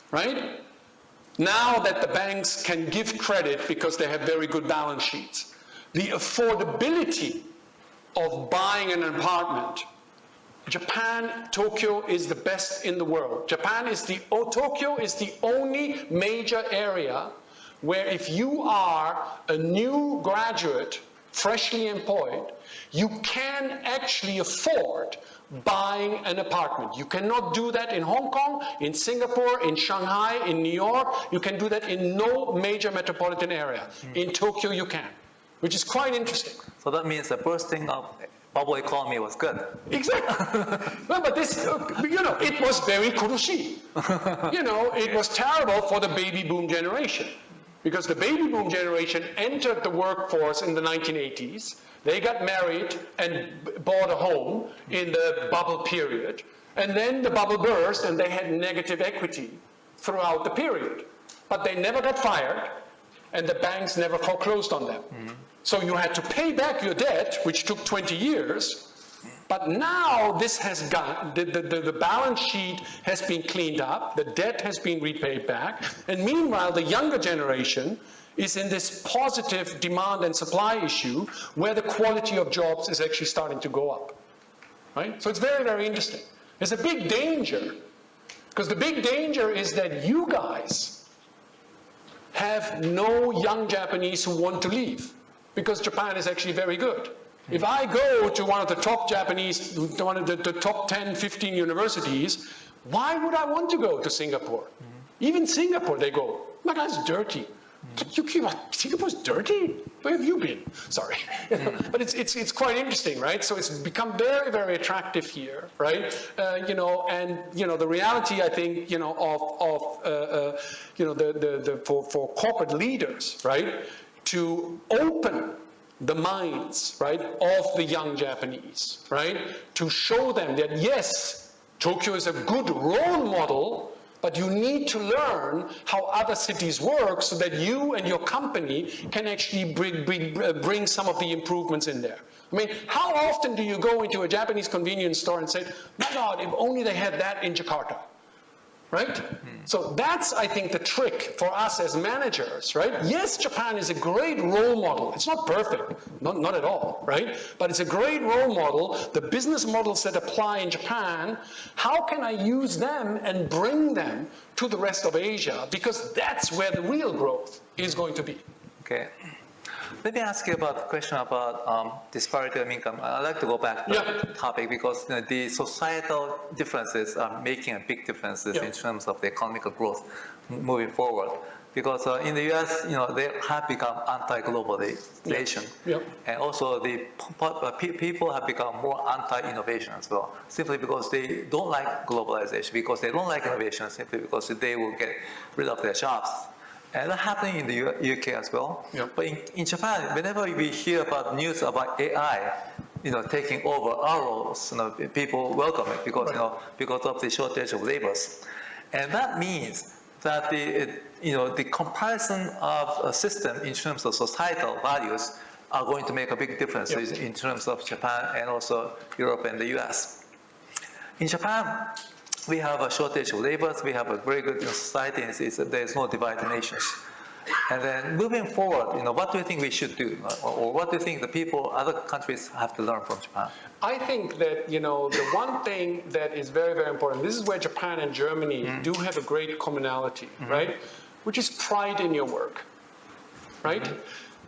right? Now that the banks can give credit because they have very good balance sheets, the affordability of buying an apartment, Japan, Tokyo is the best in the world. Tokyo is the only major area where if you are a new graduate, freshly employed, you can actually afford buying an apartment. You cannot do that in Hong Kong, in Singapore, in Shanghai, in New York. You can do that in no major metropolitan area. In Tokyo you can, which is quite interesting. So that means the bursting of bubble economy was good. Exactly. Well, but this, it was very kurushi. It was terrible for the baby boom generation. Because the baby boom generation entered the workforce in the 1980s. They got married and bought a home in the bubble period. And then the bubble burst and they had negative equity throughout the period. But they never got fired and the banks never foreclosed on them. So you had to pay back your debt, which took 20 years. But now this has gone, the balance sheet has been cleaned up, the debt has been repaid back, and meanwhile the younger generation is in this positive demand and supply issue where the quality of jobs is actually starting to go up, right? So it's very, very interesting. There's a big danger, because the big danger is that you guys have no young Japanese who want to leave, because Japan is actually very good. If I go to one of the top one of the top 10, 15 universities, why would I want to go to Singapore? Even Singapore, they go, my God, it's dirty. Singapore's dirty? Where have you been? Sorry. But it's quite interesting, right? So it's become very, very attractive here, right? The reality, I think, for corporate leaders, right, to open the minds, right, of the young Japanese, right, to show them that yes, Tokyo is a good role model, but you need to learn how other cities work so that you and your company can actually bring some of the improvements in there. I mean, how often do you go into a Japanese convenience store and say, my God, if only they had that in Jakarta, right? So that's, I think, the trick for us as managers, right? Yes, Japan is a great role model. It's not perfect, not at all, right? But it's a great role model. The business models that apply in Japan, how can I use them and bring them to the rest of Asia? Because that's where the real growth is going to be. Okay. Let me ask you about the question about disparity of income. I'd like to go back to the topic because the societal differences are making a big differences in terms of the economic growth moving forward. Because in the US, they have become anti-globalization. And also the people have become more anti-innovation as well, simply because they don't like globalization, because they don't like innovation, simply because they will get rid of their jobs. And that's happening in the UK as well. But in Japan, whenever we hear about news about AI, taking over our roles, people welcome it because, because of the shortage of labors. And that means that the comparison of a system in terms of societal values are going to make a big difference in terms of Japan and also Europe and the US. In Japan, we have a shortage of labor, we have a very good society, and there's no divided nations. And then moving forward, what do you think we should do? Or what do you think the people, other countries have to learn from Japan? I think that, the one thing that is very, very important, this is where Japan and Germany do have a great commonality, right? Which is pride in your work, right?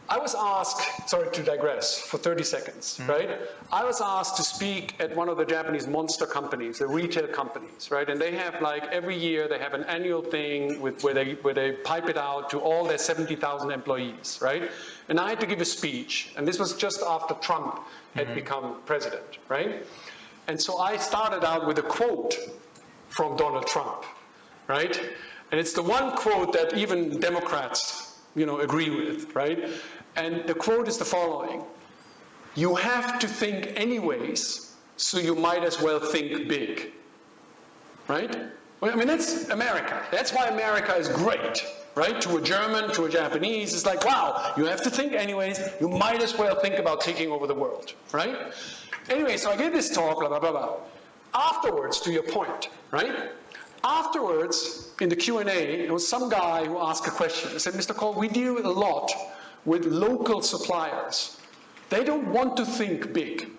I was asked, sorry to digress for 30 seconds, right? I was asked to speak at one of the Japanese monster companies, the retail companies, right? And they have every year they have an annual thing where they pipe it out to all their 70,000 employees, right? And I had to give a speech, and this was just after Trump had become president, right? And so I started out with a quote from Donald Trump, right? And it's the one quote that even Democrats agree with, right? And the quote is the following: you have to think anyways, so you might as well think big, right? Well, I mean, that's America. That's why America is great, right? To a German, to a Japanese, it's like, wow, you have to think anyways, you might as well think about taking over the world, right? Anyway, so I gave this talk, blah, blah, blah, blah. Afterwards, to your point, right? Afterwards, in the Q&A, there was some guy who asked a question. He said, Mr. Koll, we deal a lot with local suppliers. They don't want to think big.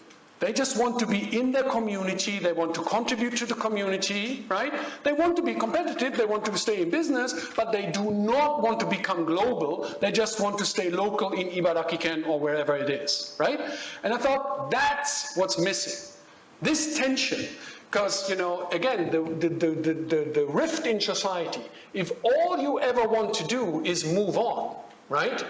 They just want to be in their community. They want to contribute to the community, right? They want to be competitive. They want to stay in business, but they do not want to become global. They just want to stay local in Ibaraki-ken or wherever it is, right? And I thought that's what's missing. This tension. Because, again, the rift in society, if all you ever want to do is move on, right,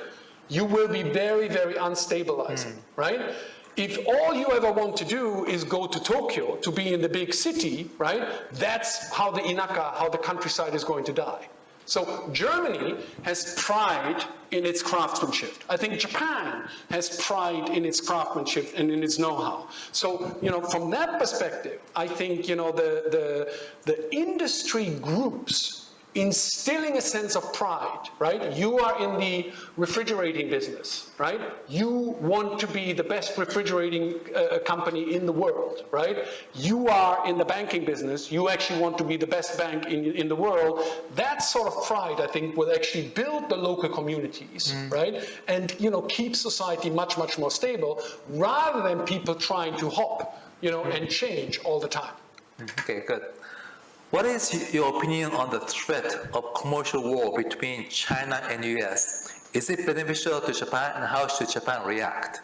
you will be very, very unstabilizing, right? If all you ever want to do is go to Tokyo, to be in the big city, right, that's how the inaka, how the countryside is going to die. So Germany has pride in its craftsmanship. I think Japan has pride in its craftsmanship and in its know-how. So, from that perspective, I think, the industry groups instilling a sense of pride, right? You are in the refrigerating business, right? You want to be the best refrigerating company in the world, right? You are in the banking business. You actually want to be the best bank in the world. That sort of pride, I think, will actually build the local communities, right? And, keep society much, much more stable rather than people trying to hop, and change all the time. Okay, good. What is your opinion on the threat of commercial war between China and US? Is it beneficial to Japan, and how should Japan react?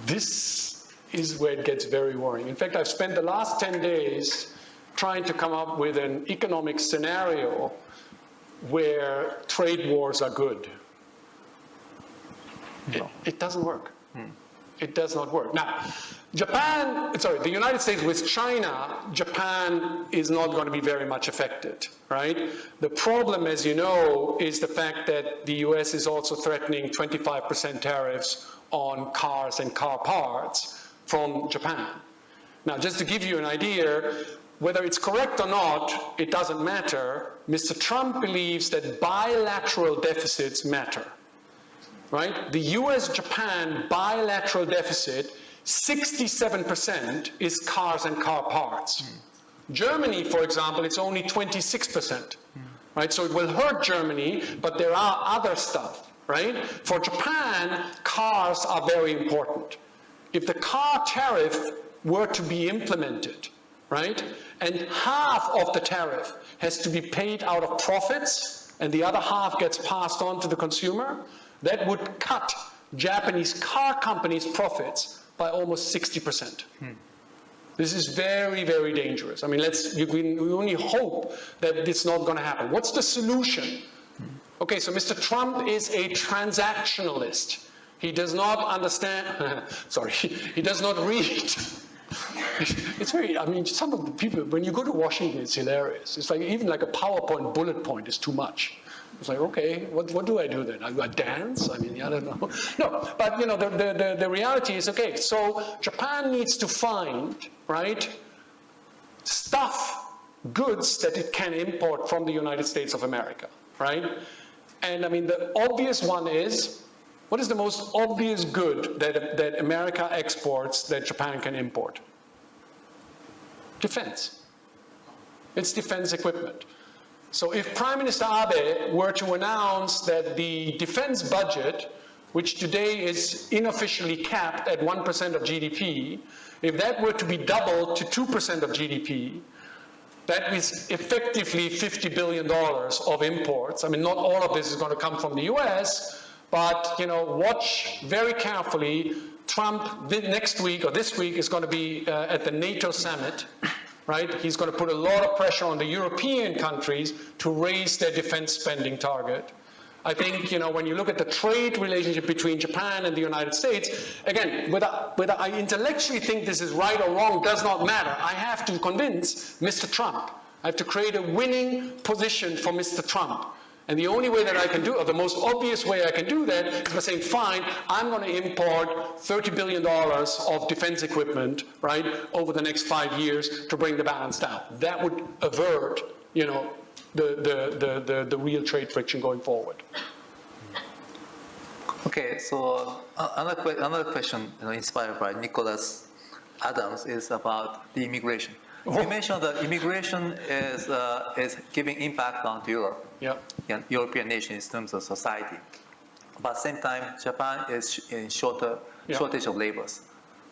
This is where it gets very worrying. In fact, I've spent the last 10 days trying to come up with an economic scenario where trade wars are good. It doesn't work. It does not work. Now, the United States with China, Japan is not going to be very much affected, right? The problem, as you know, is the fact that the US is also threatening 25% tariffs on cars and car parts from Japan. Now, just to give you an idea, whether it's correct or not, it doesn't matter. Mr. Trump believes that bilateral deficits matter. Right? The US-Japan bilateral deficit, 67% is cars and car parts. Germany, for example, it's only 26%. Right? So it will hurt Germany, but there are other stuff. Right? For Japan, cars are very important. If the car tariff were to be implemented, right, and half of the tariff has to be paid out of profits, and the other half gets passed on to the consumer, that would cut Japanese car companies' profits by almost 60%. This is very, very dangerous. I mean, we only hope that it's not going to happen. What's the solution? Okay, so Mr. Trump is a transactionalist. He does not understand, he does not read. It's some of the people, when you go to Washington, it's hilarious. It's like, even like a PowerPoint bullet point is too much. It's like, okay, what do I do then? I dance? I don't know. No, but the reality is, okay, so Japan needs to find, right, goods that it can import from the United States of America, right? And the obvious one is, what is the most obvious good that America exports that Japan can import? Defense. It's defense equipment. So if Prime Minister Abe were to announce that the defense budget, which today is unofficially capped at 1% of GDP, if that were to be doubled to 2% of GDP, that is effectively $50 billion of imports. I mean, not all of this is going to come from the US, but, you know, watch very carefully. Trump next week or this week is going to be at the NATO summit, right? He's going to put a lot of pressure on the European countries to raise their defense spending target. I think, you know, when you look at the trade relationship between Japan and the United States, again, whether I intellectually think this is right or wrong does not matter. I have to convince Mr. Trump. I have to create a winning position for Mr. Trump. And the only way that I can do, or the most obvious way I can do that, is by saying, fine, I'm going to import $30 billion of defense equipment, right, over the next 5 years to bring the balance down. That would avert, you know, the real trade friction going forward. Okay, so another question, you know, inspired by Nicholas Adams, is about the immigration. You mentioned that immigration is giving impact on Europe, European nations in terms of society. But at the same time, Japan is in shortage of laborers.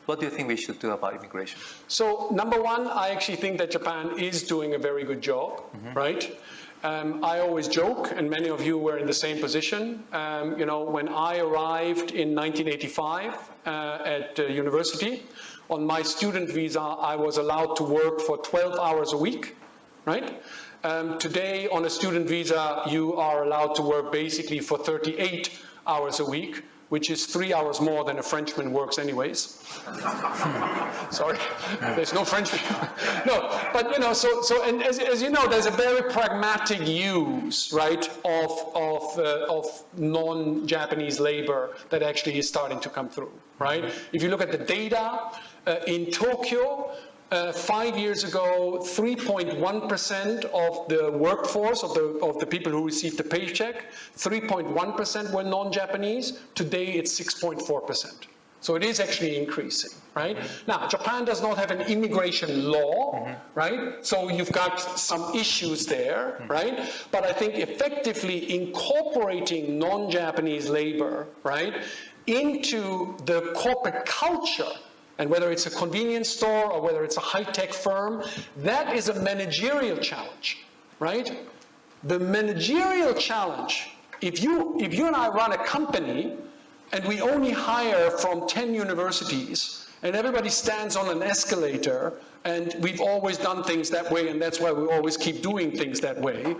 What do you think we should do about immigration? So number one, I actually think that Japan is doing a very good job, right? I always joke, and many of you were in the same position. You know, when I arrived in 1985 at university, on my student visa, I was allowed to work for 12 hours a week, right? Today, on a student visa, you are allowed to work basically for 38 hours a week, which is 3 hours more than a Frenchman works anyways. Sorry, there's no French people. No, but you know, and as you know, there's a very pragmatic use, right, of non-Japanese labor that actually is starting to come through, right? If you look at the data, in Tokyo, 5 years ago, 3.1% of the workforce, of the people who received the paycheck, 3.1% were non-Japanese. Today, it's 6.4%. So it is actually increasing, right? Now, Japan does not have an immigration law, right? So you've got some issues there, right? But I think effectively incorporating non-Japanese labor, right, into the corporate culture, and whether it's a convenience store or whether it's a high-tech firm, that is a managerial challenge, right? The managerial challenge, if you and I run a company and we only hire from 10 universities and everybody stands on an escalator and we've always done things that way and that's why we always keep doing things that way,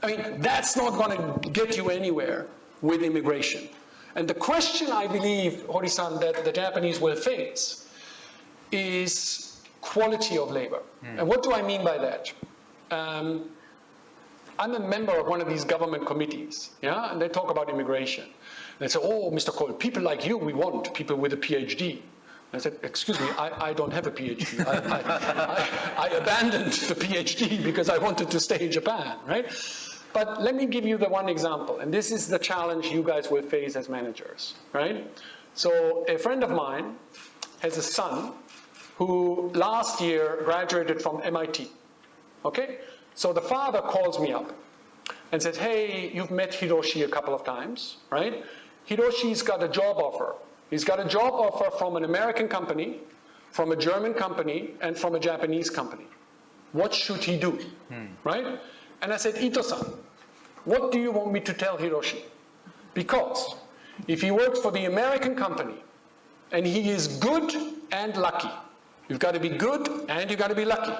I mean, that's not going to get you anywhere with immigration. And the question, I believe, Hori-san, that the Japanese will face is quality of labor. And what do I mean by that? I'm a member of one of these government committees, yeah, and they talk about immigration. They say, oh, Mr. Koll, people like you, we want people with a PhD. I said, excuse me, I don't have a PhD. I abandoned the PhD because I wanted to stay in Japan, right? But let me give you the one example, and this is the challenge you guys will face as managers, right? So a friend of mine has a son who last year graduated from MIT, okay? So the father calls me up and says, hey, you've met Hiroshi a couple of times, right? Hiroshi's got a job offer. He's got a job offer from an American company, from a German company, and from a Japanese company. What should he do, right? And I said, Ito-san, what do you want me to tell Hiroshi? Because if he works for the American company and he is good and lucky, you've got to be good and you've got to be lucky.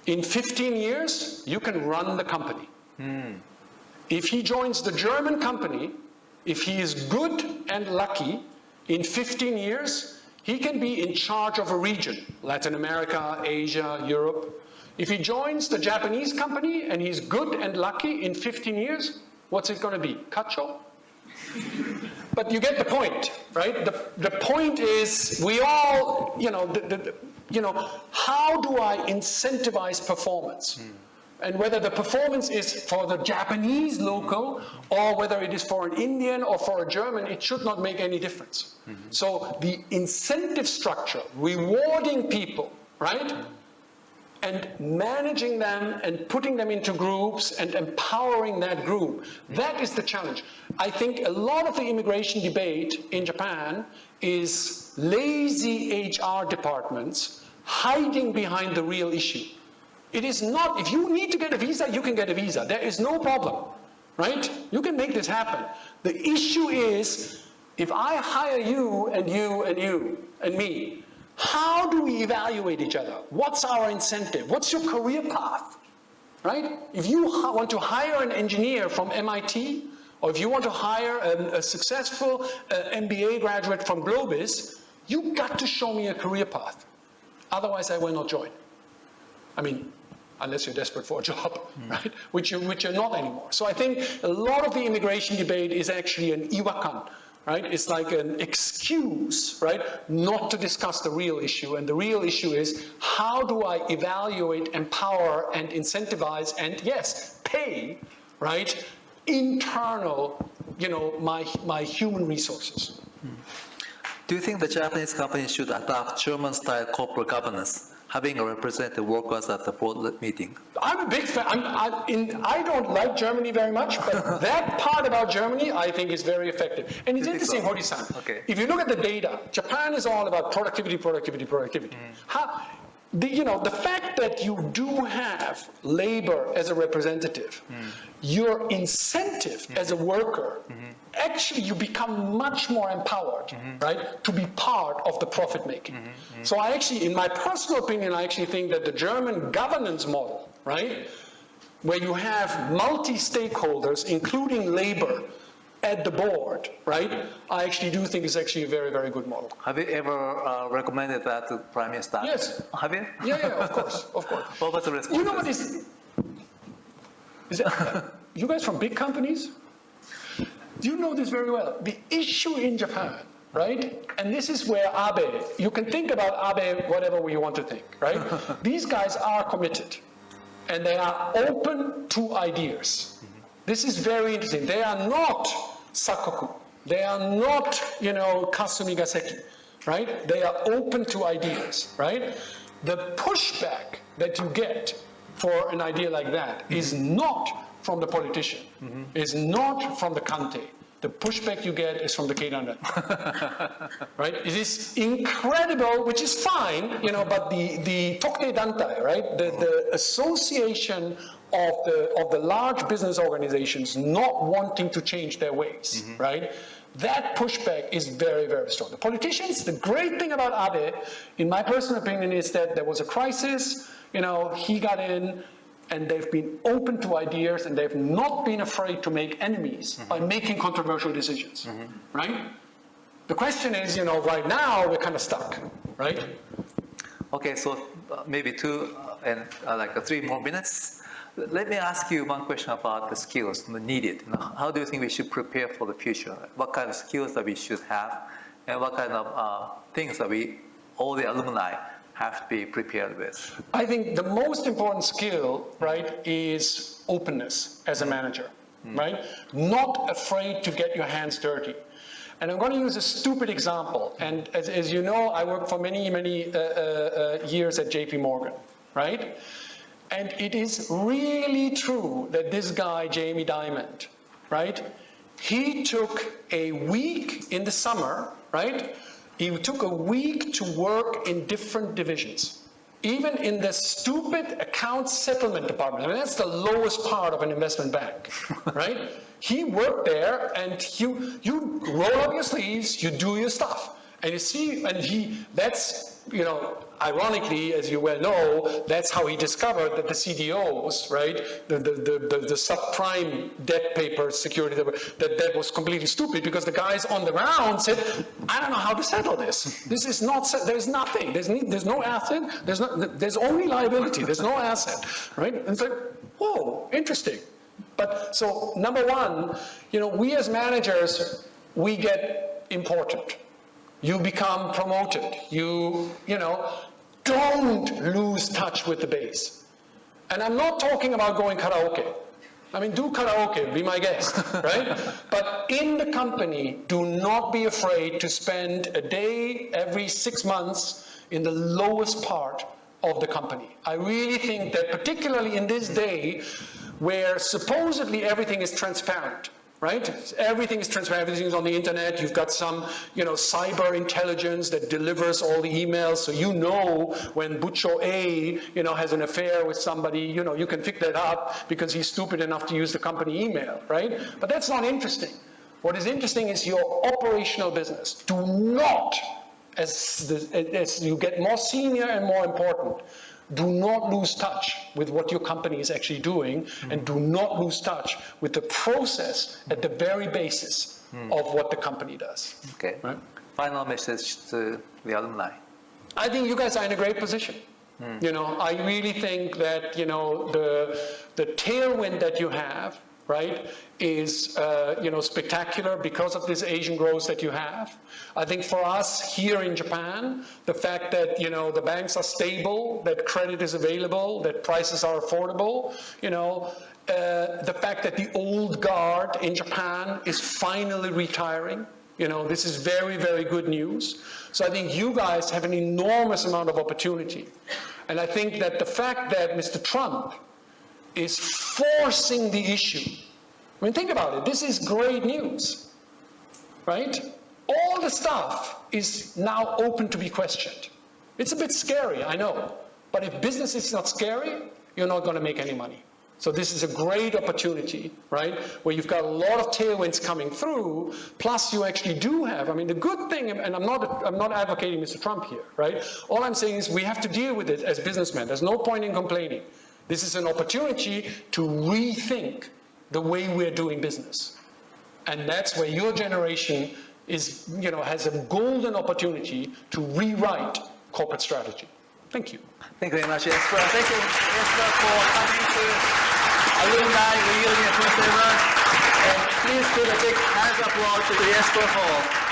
In 15 years, you can run the company. If he joins the German company, if he is good and lucky, in 15 years, he can be in charge of a region, Latin America, Asia, Europe. If he joins the Japanese company and he's good and lucky in 15 years, what's it going to be? Kacho? But you get the point, right? The point is, we all, you know, how do I incentivize performance? And whether the performance is for the Japanese local or whether it is for an Indian or for a German, it should not make any difference. So the incentive structure, rewarding people, right, and managing them and putting them into groups and empowering that group, that is the challenge. I think a lot of the immigration debate in Japan is lazy HR departments hiding behind the real issue. It is not, if you need to get a visa, you can get a visa. There is no problem, right? You can make this happen. The issue is, if I hire you and you and you and me, how do we evaluate each other? What's our incentive? What's your career path, right? If you want to hire an engineer from MIT, or if you want to hire a successful MBA graduate from GLOBIS, you got to show me a career path. Otherwise, I will not join. I mean, unless you're desperate for a job, right? Which you're not anymore. So I think a lot of the immigration debate is actually an iwakan, right? It's like an excuse, right, not to discuss the real issue. And the real issue is, how do I evaluate, empower, and incentivize, and yes, pay, right, internal, my human resources. Do you think the Japanese companies should adopt German-style corporate governance, having a representative workers at the board meeting? I'm a big fan. I don't like Germany very much, but that part about Germany I think is very effective. And it's interesting, Hori-san. Okay. If you look at the data, Japan is all about productivity, productivity, productivity. The fact that you do have labor as a representative, your incentive as a worker, actually you become much more empowered, right, to be part of the profit making. So I actually, in my personal opinion, I actually think that the German governance model, right, where you have multi-stakeholders, including labor, at the board, right, I actually do think it's actually a very, very good model. Have you ever recommended that to Prime Minister? Yes. Have you? Yeah, of course, of course. What was the response? You know what is you guys from big companies? You know this very well. The issue in Japan, right? And this is where Abe, you can think about Abe whatever you want to think, right? These guys are committed and they are open to ideas. This is very interesting. They are not sakoku. They are not, kasumi gaseki, right? They are open to ideas, right? The pushback that you get for an idea like that is not from the politician, is not from the kante. The pushback you get is from the Keidan, right? It is incredible, which is fine, but the Tokei Dantai, right? The association of the large business organizations not wanting to change their ways, right? That pushback is very, very strong. The politicians, the great thing about Abe, in my personal opinion, is that there was a crisis, he got in, and they've been open to ideas, and they've not been afraid to make enemies by making controversial decisions, right? The question is, right now, we're kind of stuck, right? Okay, so maybe 2 and 3 more minutes. Let me ask you one question about the skills needed. How do you think we should prepare for the future? What kind of skills that we should have, and what kind of things that all the alumni, have to be prepared with? I think the most important skill, right, is openness as a manager, right? Not afraid to get your hands dirty. And I'm going to use a stupid example. And as you know, I worked for many, many years at JP Morgan, right? And it is really true that this guy, Jamie Dimon, right? He took a week in the summer, right? He took a week to work in different divisions. Even in the stupid account settlement department. I mean, that's the lowest part of an investment bank, right? He worked there, and you roll up your sleeves, you do your stuff. And you see, that's, ironically, as you well know, that's how he discovered that the CDOs, right, the subprime debt paper security, that was completely stupid, because the guys on the ground said, I don't know how to settle this. This is not, there's nothing, there's no asset, there's only liability, there's no asset, right? And it's like, whoa, interesting. But so, number one, we as managers, we get important. You become promoted. You don't lose touch with the base. And I'm not talking about going karaoke. I mean, do karaoke, be my guest, right? But in the company, do not be afraid to spend a day every 6 months in the lowest part of the company. I really think that particularly in this day where supposedly everything is transparent, right? Everything is transparent, everything is on the internet. You've got some, cyber intelligence that delivers all the emails, so you know when Butcho A, has an affair with somebody, you can pick that up because he's stupid enough to use the company email, right? But that's not interesting. What is interesting is your operational business. Do not, as you get more senior and more important, do not lose touch with what your company is actually doing, and do not lose touch with the process at the very basis of what the company does. Okay. Right? Final message to the alumni. I think you guys are in a great position. I really think that, the tailwind that you have, right, is, spectacular because of this Asian growth that you have. I think for us here in Japan, the fact that, the banks are stable, that credit is available, that prices are affordable, the fact that the old guard in Japan is finally retiring, this is very, very good news. So I think you guys have an enormous amount of opportunity. And I think that the fact that Mr. Trump is forcing the issue. I mean, think about it. This is great news, right? All the stuff is now open to be questioned. It's a bit scary, I know. But if business is not scary, you're not going to make any money. So this is a great opportunity, right? Where you've got a lot of tailwinds coming through, plus you actually do have, the good thing, and I'm not advocating Mr. Trump here, right? All I'm saying is we have to deal with it as businessmen. There's no point in complaining. This is an opportunity to rethink the way we're doing business. And that's where your generation is, has a golden opportunity to rewrite corporate strategy. Thank you. Thank you very much, Jesper. Thank you, Jesper, for coming to Alumni Reunion 27. And please give a big hand applause to Jesper Koll.